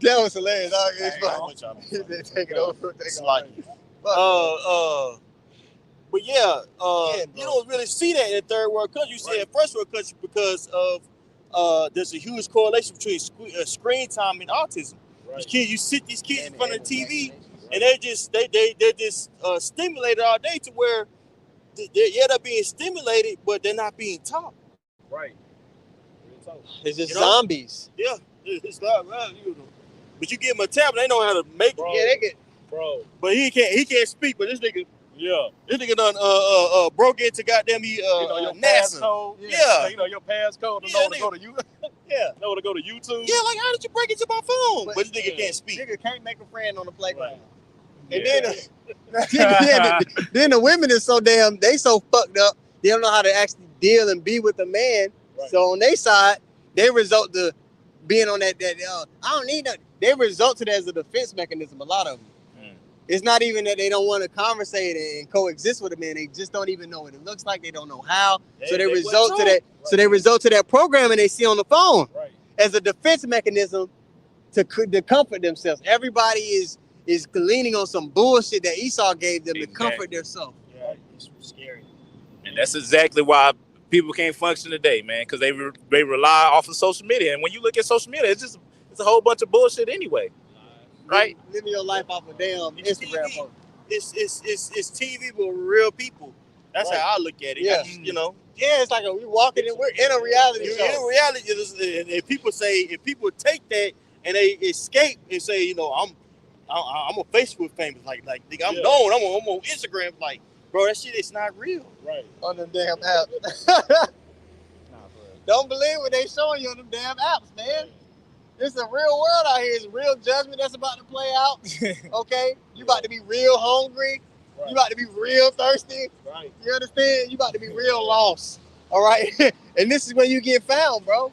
Speaker 1: That was hilarious. It's
Speaker 5: I
Speaker 1: fun.
Speaker 5: want y'all to be funny.
Speaker 1: Take it over.
Speaker 5: It's like but you don't really see that in third world countries. You see it in first world countries because of there's a huge correlation between screen time and autism. Right. These kids in front of the TV, and they're just stimulated all day to where they're being stimulated, but they're not being taught.
Speaker 4: Right.
Speaker 1: It's just
Speaker 5: You know?
Speaker 1: zombies.
Speaker 5: Yeah, it's not right. But you give them a tablet, they know how to make
Speaker 4: Bro.
Speaker 5: it.
Speaker 1: Yeah, they get.
Speaker 4: Bro.
Speaker 5: But he can't speak. But this nigga
Speaker 4: Yeah.
Speaker 5: done broke into goddamn
Speaker 4: your
Speaker 5: NASA.
Speaker 4: passcode.
Speaker 5: Yeah.
Speaker 4: Your passcode to
Speaker 5: Yeah,
Speaker 4: know to go to you.
Speaker 5: Yeah.
Speaker 4: Know to go to YouTube.
Speaker 5: Yeah, like how did you break into my phone? But this nigga
Speaker 4: yeah.
Speaker 5: can't speak.
Speaker 1: Nigga can't make a friend on the playground. And
Speaker 4: Yeah.
Speaker 1: then the women is so damn, they so fucked up, they don't know how to actually deal and be with a man.
Speaker 4: Right.
Speaker 1: So on their side, they result to being on that I don't need that. They result to that as a defense mechanism, a lot of them. It's not even that they don't want to conversate and coexist with a man. They just don't even know what it looks like. They don't know how. So they result to that. Right. So they result to that programming they see on the phone as a defense mechanism to comfort themselves. Everybody is leaning on some bullshit that Esau gave them to comfort themselves.
Speaker 5: Yeah, it's scary.
Speaker 3: And that's exactly why people can't function today, man, because they rely off of social media. And when you look at social media, it's a whole bunch of bullshit anyway. Right?
Speaker 1: Living your life off of damn Instagram post.
Speaker 5: It's TV with real people. That's how I look at it.
Speaker 1: Yeah.
Speaker 5: You know?
Speaker 1: Yeah, it's like we walking and we're in a reality show.
Speaker 5: In a reality, and if people take that and they escape and say, you know, I'm a Facebook famous, like I'm known, I'm on Instagram, like, bro, that shit is not real.
Speaker 4: Right.
Speaker 1: On them damn apps. Don't believe what they showing you on them damn apps, man. It's a real world out here. It's real judgment that's about to play out. Okay? You about to be real hungry. Right. You about to be real thirsty.
Speaker 4: Right.
Speaker 1: You understand? You about to be real lost. All right? And this is when you get found, bro.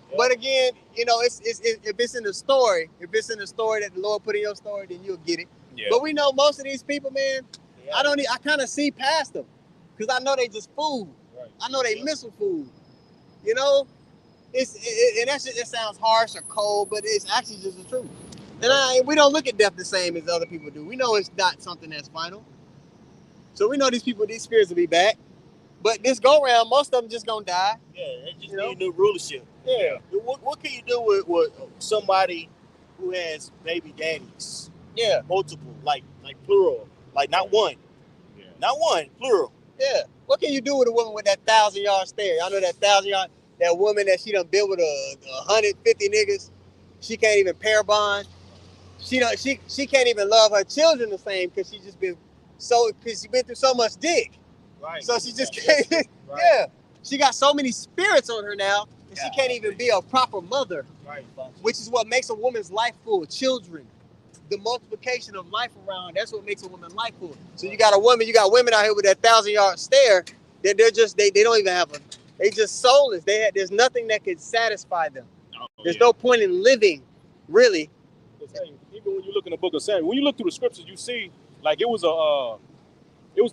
Speaker 1: Yeah. But again, you know, if it's in the story, that the Lord put in your story, then you'll get it. Yeah. But we know most of these people, man, I kind of see past them. Because I know they just food. Right. I know they missile food. You know? And that shit, it sounds harsh or cold, but it's actually just the truth. And we don't look at death the same as other people do. We know it's not something that's final. So we know these spirits will be back. But this go round, most of them just gonna die.
Speaker 5: Yeah, they just need new rulership.
Speaker 1: Yeah.
Speaker 5: What can you do with somebody who has baby daddies?
Speaker 1: Yeah.
Speaker 5: Multiple, like plural, like not one. Yeah. Not one, plural.
Speaker 1: Yeah. What can you do with a woman with that 1,000-yard stare? I know that 1,000-yard. That woman that she done built with 150 niggas, she can't even pair bond. She can't even love her children the same because she been through so much dick. Right. So she just can't. Right. Yeah. She got so many spirits on her now that she can't even be a proper mother. Right. Which is what makes a woman's life full. Children, the multiplication of life around. That's what makes a woman life full. So you got women out here with that 1,000-yard stare that they don't even have they just soulless. There's nothing that could satisfy them. There's no point in living, really.
Speaker 4: Even when you look in the book of Samuel, when you look through the scriptures, you see like it was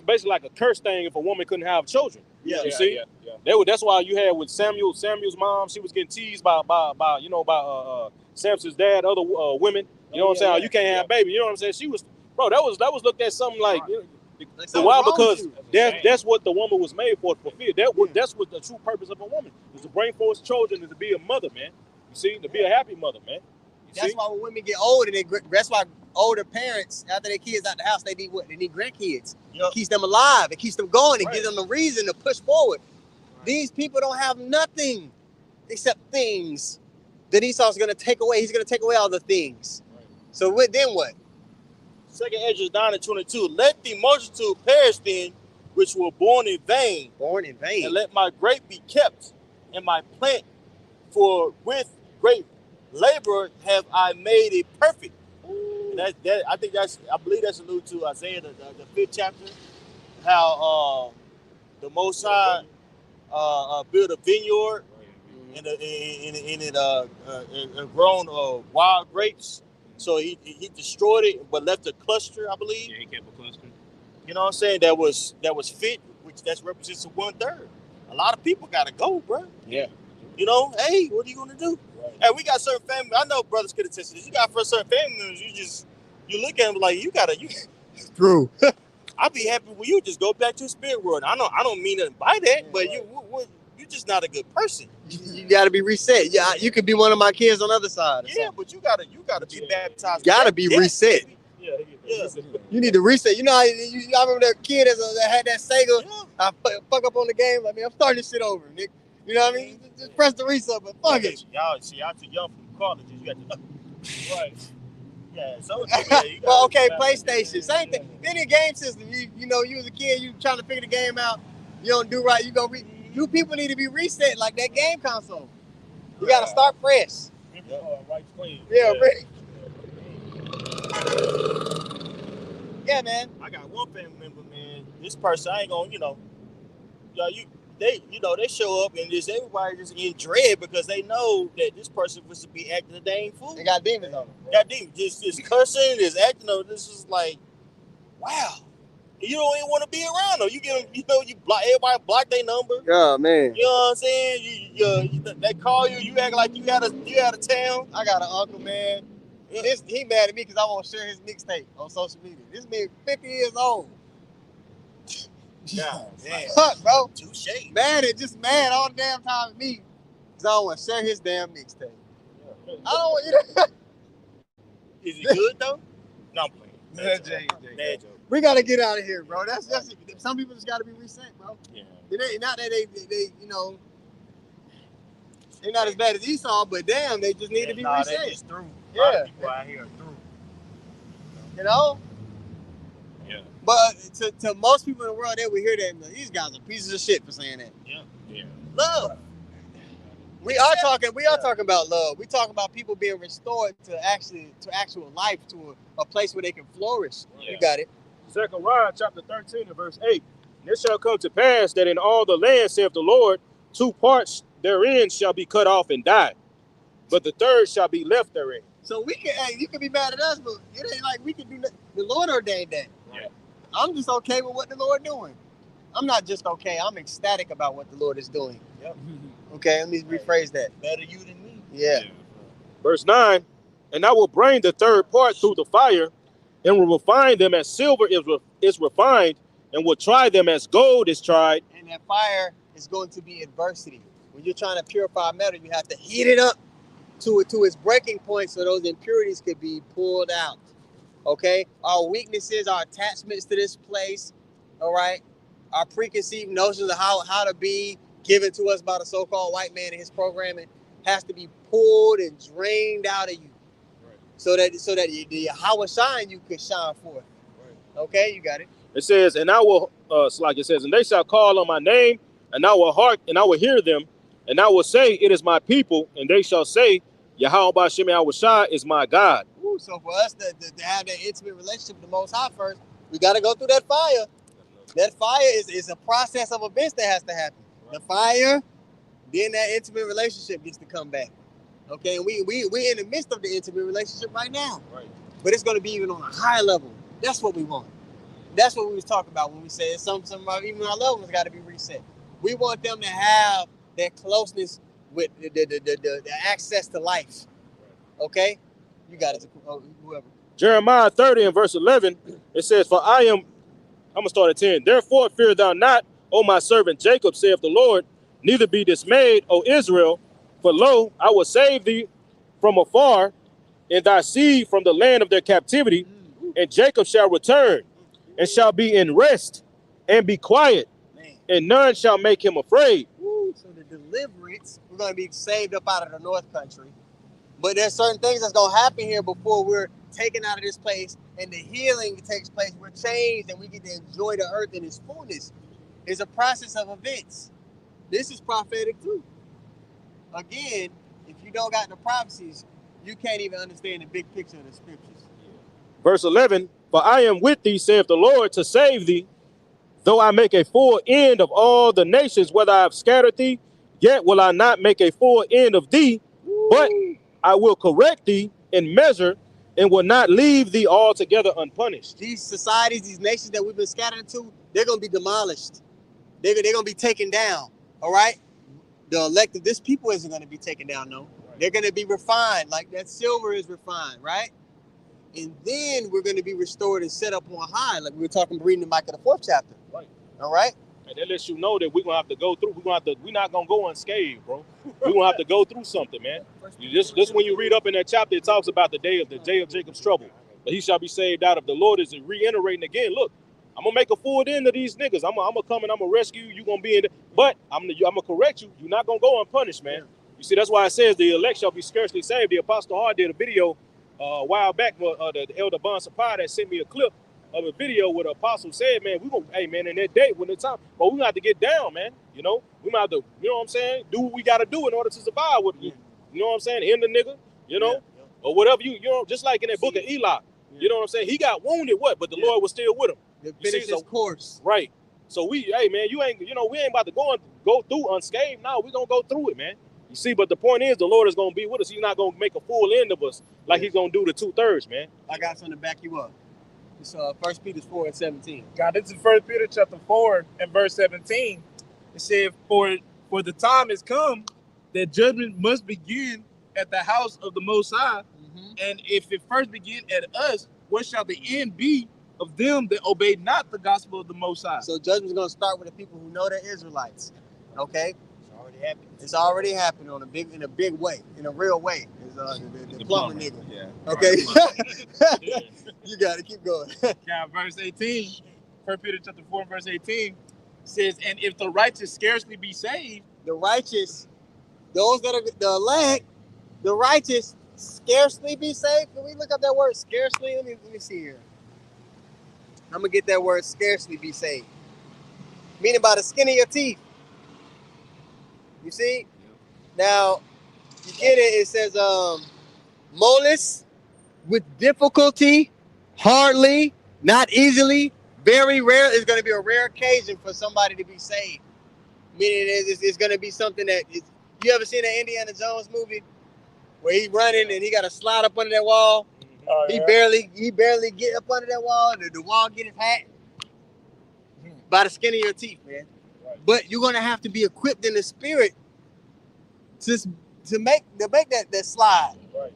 Speaker 4: basically like a curse thing if a woman couldn't have children. Yeah, you see. Yeah. That's why you had with Samuel's mom. She was getting teased by Samson's dad, other women. You know what I'm saying? You can't have baby. You know what I'm saying? She was, bro. That was looked at something like. Why? Because that's what the woman was made for, to fulfill. That's what the true purpose of a woman is, to bring forth children and to be a mother, man. You see, to be a happy mother, man.
Speaker 1: That's why when women get older, that's why older parents, after their kids out the house, they need what? They need grandkids. Yep. It keeps them alive. It keeps them going. It gives them the reason to push forward. Right. These people don't have nothing except things that Esau's going to take away. He's going to take away all the things. Right. So then what?
Speaker 5: 2nd Ezra 9:22. Let the multitude perish then, which were born in vain.
Speaker 1: Born in vain.
Speaker 5: And let my grape be kept, and my plant, for with great labor have I made it perfect. I believe that's alluded to Isaiah the 5th chapter. How the Most High built a vineyard and it grown wild grapes. So he destroyed it, but left a cluster, I believe.
Speaker 3: Yeah, he kept a cluster.
Speaker 5: You know what I'm saying? That was fit, which that represents 1/3. A lot of people gotta go, bro.
Speaker 1: Yeah.
Speaker 5: You know, hey, what are you gonna do? Right. Hey, we got certain family. I know brothers could attest to this. You got for certain family members, you look at them like you.
Speaker 1: True.
Speaker 5: I'd be happy when you just go back to the spirit world. I don't mean nothing by that, but you're just not a good person.
Speaker 1: You gotta be reset. Yeah, you could be one of my kids on the other side.
Speaker 5: Yeah, but you gotta be baptized.
Speaker 1: Gotta be reset.
Speaker 5: Yeah.
Speaker 1: You need to reset. You know how I remember that kid that had that Sega.
Speaker 5: Yeah.
Speaker 1: I fuck up on the game. I mean, I'm starting this shit over, Nick. You know what I mean? Just press the reset, but fuck it.
Speaker 5: Y'all too young for colleges. You got to right. Yeah, so
Speaker 1: well, okay, PlayStation, same thing. Any game system, you know, you as a kid, you trying to figure the game out, you don't do right, you go. You people need to be reset like that game console. You gotta start fresh.
Speaker 5: Right clean.
Speaker 1: Yeah, right. Yeah, man.
Speaker 5: I got one family member, man. This person, I ain't gonna, they show up and just everybody just in dread because they know that this person was to be acting a dang fool.
Speaker 1: They got demons on them.
Speaker 5: Got demons, just cursing, just acting. This is like, wow. You don't even want to be around them. You get them, you block everybody, block their number.
Speaker 1: Yeah, man.
Speaker 5: You know what I'm saying? They call you, you act like you out of town.
Speaker 1: I got an uncle, man. Yeah. He mad at me because I won't share his mixtape on social media. This man 50 years old.
Speaker 5: Yeah, man.
Speaker 1: Fuck, bro.
Speaker 5: Touche.
Speaker 1: Man, it just mad all the damn time at me because I don't want to share his damn mixtape. I don't want you to.
Speaker 5: Is it good though? No, I'm playing.
Speaker 1: Bad joke. We gotta get out of here, bro. That's some people just gotta be reset, bro. Yeah. Not that they they're not as bad as Esau, but damn, they just need to be reset.
Speaker 5: They just through.
Speaker 1: Yeah.
Speaker 5: A lot of people out here are through.
Speaker 1: You know?
Speaker 3: Yeah.
Speaker 1: But to most people in the world, they would hear that and these guys are pieces of shit for saying that.
Speaker 5: Yeah. Yeah.
Speaker 1: Love. We are talking about love. We talking about people being restored to actual life, to a place where they can flourish. Yeah. You got it.
Speaker 4: Zechariah chapter 13 and verse 8. And it shall come to pass that in all the land, saith the Lord, 2 parts therein shall be cut off and die, but the third shall be left therein.
Speaker 1: So you can be mad at us, but it ain't like we can do that. The Lord ordained that.
Speaker 4: Yeah.
Speaker 1: I'm just okay with what the Lord doing. I'm not just okay. I'm ecstatic about what the Lord is doing.
Speaker 5: Yep.
Speaker 1: Okay, let me rephrase that.
Speaker 5: Better you than me.
Speaker 1: Yeah.
Speaker 4: Verse 9, and I will bring the third part through the fire, and will refine them as silver is refined, and will try them as gold is tried.
Speaker 1: And that fire is going to be adversity. When you're trying to purify metal, you have to heat it up to its breaking point so those impurities could be pulled out. Okay? Our weaknesses, our attachments to this place, all right? Our preconceived notions of how to be given to us by the so-called white man and his programming has to be pulled and drained out of you. Right. So that the Yahweh shine you could shine forth. Right. Okay, you got it.
Speaker 4: It says, and I will, it says, and they shall call on my name, and I will hear them, and I will say, it is my people, and they shall say, Yahweh B'Shem Yahushua is my God.
Speaker 1: Ooh, so for us to have that intimate relationship with the Most High first, we got to go through that fire. That fire is a process of events that has to happen. The fire, then that intimate relationship gets to come back. Okay, and we in the midst of the intimate relationship right now. Right. But it's going to be even on a higher level. That's what we want. That's what we was talking about when we said some even our loved ones got to be reset. We want them to have that closeness with the access to life. Okay, you got it. Whoever.
Speaker 4: Jeremiah 30 and verse 11, it says, for I'm gonna start at 10. Therefore fear thou not, O my servant Jacob, saith the Lord, neither be dismayed, O Israel, for lo, I will save thee from afar, and thy seed from the land of their captivity, and Jacob shall return, and shall be in rest, and be quiet, and none shall make him afraid.
Speaker 1: So the deliverance, we're going to be saved up out of the North Country, but there's certain things that's going to happen here before we're taken out of this place, and the healing takes place. We're changed, and we get to enjoy the earth in its fullness. It's a process of events. This is prophetic too. Again, if you don't got the prophecies, you can't even understand the big picture of the scriptures.
Speaker 4: Verse 11, for I am with thee, saith the Lord, to save thee, though I make a full end of all the nations, whether I have scattered thee, yet will I not make a full end of thee, but I will correct thee in measure, and will not leave thee altogether unpunished.
Speaker 1: These societies, these nations that we've been scattered into, they're going to be demolished. They're going to be taken down, all right? The elected, this people isn't going to be taken down, no. Right. They're going to be refined, like that silver is refined, right? And then we're going to be restored and set up on high, like we were talking, reading in Micah the 4th chapter. Right. All right?
Speaker 4: And that lets you know that we're going to have to go through, we're not going to go unscathed, bro. We're going to have to go through something, man. Just when you read up in that chapter, it talks about the day of Jacob's trouble. But he shall be saved out of. The Lord is reiterating again. Look, I'm gonna make a full end of these niggas. I'm gonna come and I'm gonna rescue you. You gonna be in the, but I'm gonna correct you. You're not gonna go unpunished, man. You see, that's why it says the elect shall be scarcely saved. The Apostle Hart did a video a while back. The Elder Bon Supply that sent me a clip of a video where the apostle said, man, we gonna, hey man, in that day when it's time, but we gonna have to get down, man. You know, we might have to, you know what I'm saying, do what we gotta do in order to survive with you. You know what I'm saying? End the nigga, you know, or whatever you know, just like in that book of Eli. You know what I'm saying? He got wounded, but the Lord was still with him.
Speaker 1: To finish his course.
Speaker 4: Right. So hey man, we ain't about to go through unscathed. No, we gonna go through it, man. You see, but the point is the Lord is gonna be with us. He's not gonna make a full end of us like he's gonna do the 2/3, man.
Speaker 1: I got something to back you up. It's 1 Peter 4:17.
Speaker 2: God, this is 1 Peter chapter 4 and verse 17. It said, for the time has come that judgment must begin at the house of the Most High. And if it first begin at us, what shall the end be of them that obey not the gospel of the Most High?
Speaker 1: So judgment's gonna start with the people who know they're Israelites. Okay?
Speaker 5: It's already happened.
Speaker 1: It's already happened in a big way, in a real way. It's the plumber nigga.
Speaker 3: Yeah.
Speaker 1: Okay. You gotta keep going.
Speaker 2: God, verse 18, 1 Peter chapter 4 verse 18 says, and if the righteous scarcely be saved,
Speaker 1: The righteous, those that are the elect, the righteous scarcely be saved. Can we look up that word scarcely? Let me see here. I'm gonna get that word scarcely be saved. Meaning by the skin of your teeth. You see? Now, you get it, it says molus, with difficulty, hardly, not easily, very rare. It's gonna be a rare occasion for somebody to be saved. Meaning it's gonna be something that you ever seen an Indiana Jones movie where he's running and he got to slide up under that wall? He barely get up under that wall, and the wall get his hat by the skin of your teeth, man. Right. But you're gonna have to be equipped in the spirit to make that slide. Right.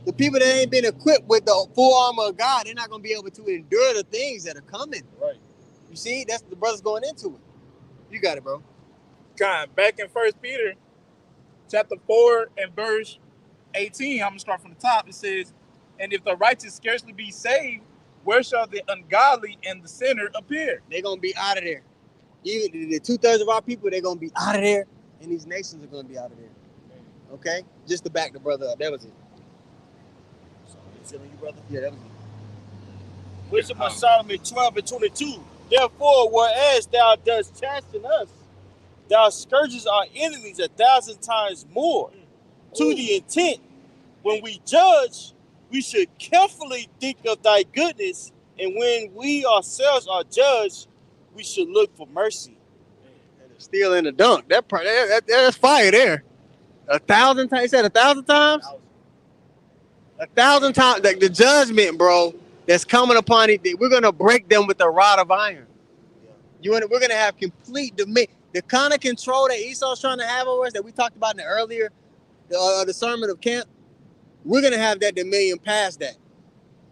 Speaker 1: The people that ain't been equipped with the full armor of God, they're not gonna be able to endure the things that are coming. Right. You see, that's the brothers going into it. You got it, bro.
Speaker 2: God, back in 1 Peter chapter 4 and verse 18, I'm gonna start from the top. It says, and if the righteous scarcely be saved, where shall the ungodly and the sinner appear?
Speaker 1: They're gonna be out of there. Even the 2/3 of our people, they're gonna be out of there, and these nations are gonna be out of there. Okay? Just to back the brother up. That was it.
Speaker 5: So, you feeling you, brother?
Speaker 1: Yeah, that was it.
Speaker 5: Wisdom of Solomon 12 and 22. Therefore, whereas thou dost chasten us, thou scourges our enemies 1,000 times more, to the intent, when we judge, we should carefully think of thy goodness, and when we ourselves are judged, we should look for mercy.
Speaker 1: Steal in the dunk. That's fire there. 1,000 times. You said 1,000 times? 1,000 times. The judgment, bro, that's coming upon it. We're gonna break them with a rod of iron. We're gonna have complete dominion. The kind of control that Esau's trying to have over us that we talked about in the earlier the sermon of camp. We're gonna have that dominion past that.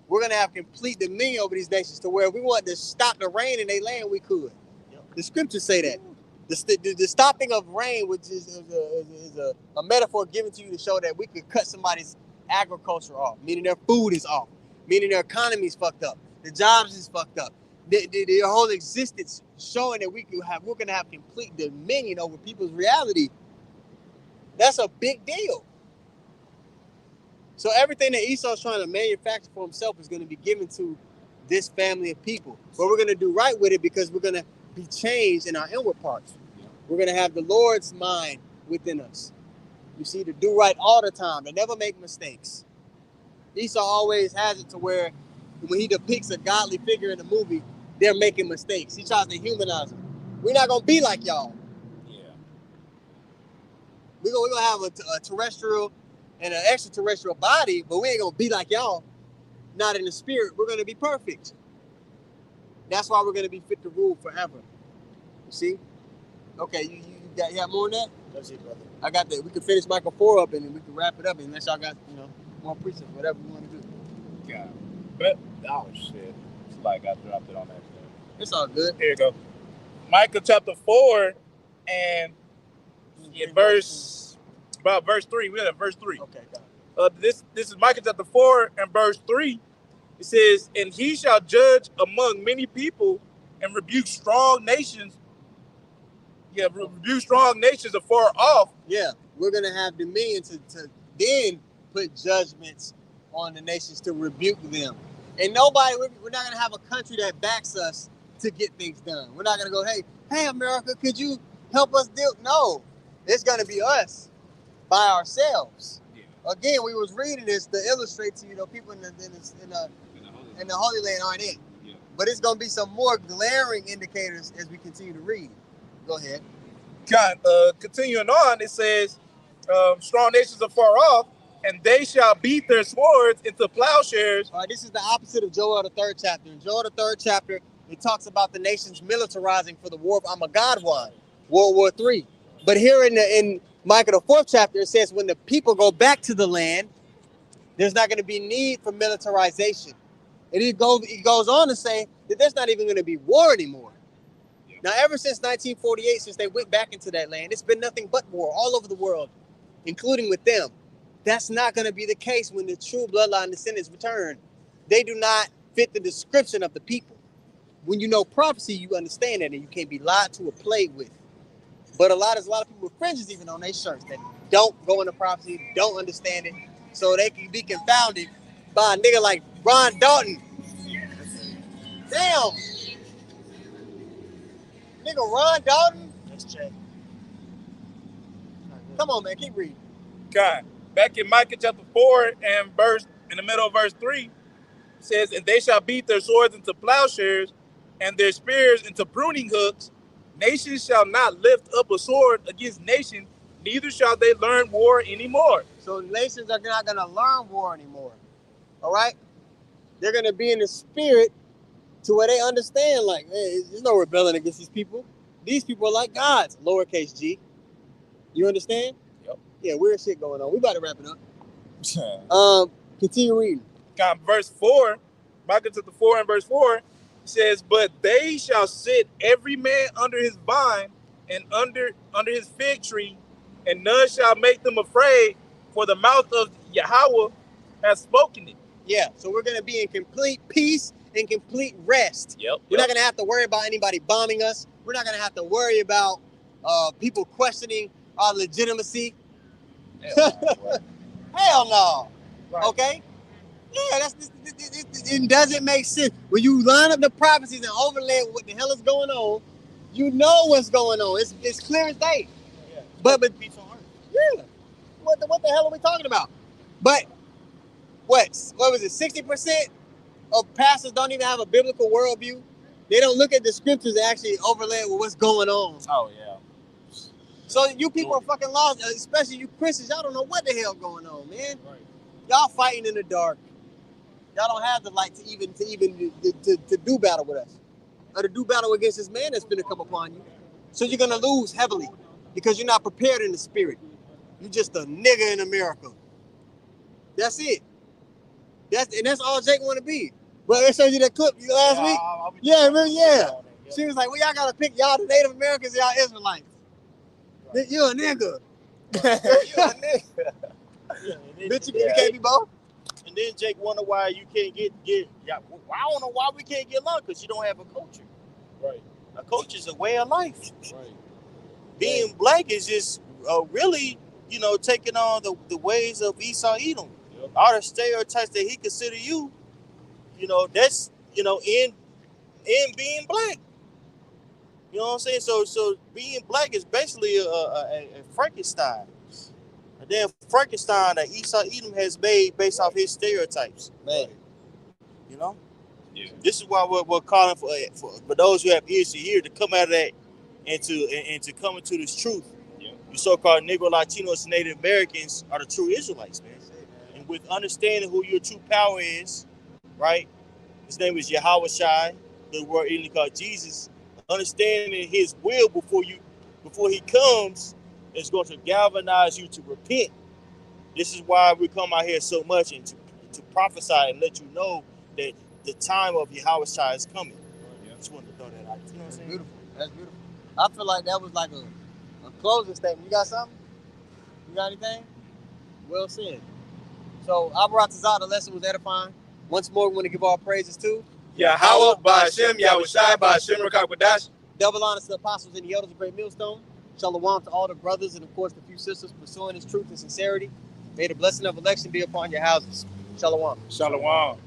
Speaker 1: We're gonna have complete dominion over these nations to where if we want to stop the rain in their land, we could. The scriptures say that. The stopping of rain, which is a metaphor given to you to show that we could cut somebody's agriculture off, meaning their food is off, meaning their economy is fucked up, the jobs is fucked up, their whole existence showing that we're gonna have complete dominion over people's reality. That's a big deal. So everything that Esau's trying to manufacture for himself is going to be given to this family of people. But we're going to do right with it because we're going to be changed in our inward parts. We're going to have the Lord's mind within us. You see, to do right all the time, to never make mistakes. Esau always has it to where when he depicts a godly figure in a movie, they're making mistakes. He tries to humanize them. We're not going to be like y'all. Yeah. We're going to have a terrestrial and an extraterrestrial body, but we ain't gonna be like y'all. Not in the spirit. We're gonna be perfect. That's why we're gonna be fit to rule forever. You see? Okay, you got more than that?
Speaker 5: That's it, brother.
Speaker 1: I got that. We can finish Michael 4 up and then we can wrap it up unless y'all got, more precepts, whatever you want to do.
Speaker 3: Yeah. But oh shit. It's like I dropped it on that thing.
Speaker 1: It's all good.
Speaker 2: Here you go. Micah chapter 4 and verse 3. We're at verse 3.
Speaker 1: Okay, got it.
Speaker 2: This is Micah chapter 4 and verse 3. It says, and he shall judge among many people and rebuke strong nations. Yeah, rebuke strong nations afar off.
Speaker 1: Yeah, we're gonna have dominion to then put judgments on the nations to rebuke them. And nobody, we're not gonna have a country that backs us to get things done. We're not gonna go, hey America, could you help us deal? No, it's gonna be us by ourselves. Yeah. Again, we was reading this to illustrate to people in the Holy Land aren't it. Yeah. But it's gonna be some more glaring indicators as we continue to read. Go ahead.
Speaker 2: Continuing on, it says, strong nations are far off, and they shall beat their swords into plowshares.
Speaker 1: All right, this is the opposite of Joel, the 3rd chapter. In Joel, the 3rd chapter, it talks about the nations militarizing for the war of Armageddon, World War III. But here in Micah, the 4th chapter, it says when the people go back to the land, there's not going to be need for militarization. And it goes on to say that there's not even going to be war anymore. Now, ever since 1948, since they went back into that land, it's been nothing but war all over the world, including with them. That's not going to be the case when the true bloodline descendants return. They do not fit the description of the people. When you know prophecy, you understand that, and you can't be lied to or played with. But there's a lot of people with fringes even on their shirts that don't go into prophecy, don't understand it, so they can be confounded by a nigga like Ron Dalton. Damn! Nigga Ron Dalton?
Speaker 5: Let's check.
Speaker 1: Come on, man, keep reading.
Speaker 2: God, back in Micah chapter 4 and in the middle of verse 3, it says, and they shall beat their swords into plowshares and their spears into pruning hooks. Nations shall not lift up a sword against nation, neither shall they learn war anymore.
Speaker 1: So nations are not going to learn war anymore. All right? They're going to be in the spirit to where they understand, like, hey, there's no rebelling against these people. These people are like gods, lowercase g. You understand?
Speaker 2: Yep.
Speaker 1: Yeah, weird shit going on. We about to wrap it up. Continue reading.
Speaker 2: Verse 4, Micah chapter 4 and verse 4 says, but they shall sit every man under his vine and under his fig tree, and none shall make them afraid, for the mouth of Yahweh has spoken it.
Speaker 1: Yeah, so we're going to be in complete peace and complete rest. We're not going to have to worry about anybody bombing us. We're not going to have to worry about people questioning our legitimacy. Hell no. Right. Okay? Yeah, it doesn't make sense. When you line up the prophecies and overlay what the hell is going on, you know what's going on. It's clear as day. Yeah. But peace on earth. Yeah. What the hell are we talking about? But what was it? 60% of pastors don't even have a biblical worldview. They don't look at the scriptures and actually overlay it with what's going on.
Speaker 2: Oh yeah.
Speaker 1: So you people are fucking lost, especially you Christians. Y'all don't know what the hell going on, man. Right. Y'all fighting in the dark. Y'all don't have the light to even do battle with us, or to do battle against this man that's been to come upon you. So you're gonna lose heavily because you're not prepared in the spirit. You're just a nigga in America. That's it. That's all Jake want to be. But I showed you that clip last week. Yeah, remember? Yeah. She was like, well, y'all gotta pick y'all the Native Americans, y'all Israelites. Right. You're a nigga. You're a nigga. Bitch, you can't be both.
Speaker 5: And then Jake wonder why you can't get. I don't know why we can't get along, because you don't have a culture. Right. A culture is a way of life. Right. Being black is just really, taking on the ways of Esau Edom. Yep. All the stereotypes that he consider you, that's in being black. You know what I'm saying? So being black is basically a Frankenstein. A damn Frankenstein that Esau Edom has made based off his stereotypes. Man. Yeah. This is why we're calling for those who have ears to hear to come out of that and to come into this truth. Yeah. You so-called Negro, Latinos, and Native Americans are the true Israelites, man. And with understanding who your true power is, right? His name is Yahweh Shai, the word English called Jesus. Understanding his will before he comes is going to galvanize you to repent. This is why we come out here so much and to prophesy and let you know that the time of Yahweh Shai is coming. Yeah. Just wanted to throw that out. You know what I'm saying?
Speaker 1: Beautiful. That's beautiful. I feel like that was like a closing statement. You got something? You got anything? Well said. So, Abaratazah, the lesson was edifying. Once more, we want to give all praises to
Speaker 3: Yahweh, Ba'Shem, Yahushai, Ba'Shem, Rakakwadash.
Speaker 1: double honors to the apostles and the elders of Great Millstone. Shalom to all the brothers and, of course, the few sisters pursuing his truth and sincerity. May the blessing of election be upon your houses. Shalom.
Speaker 3: Shalom.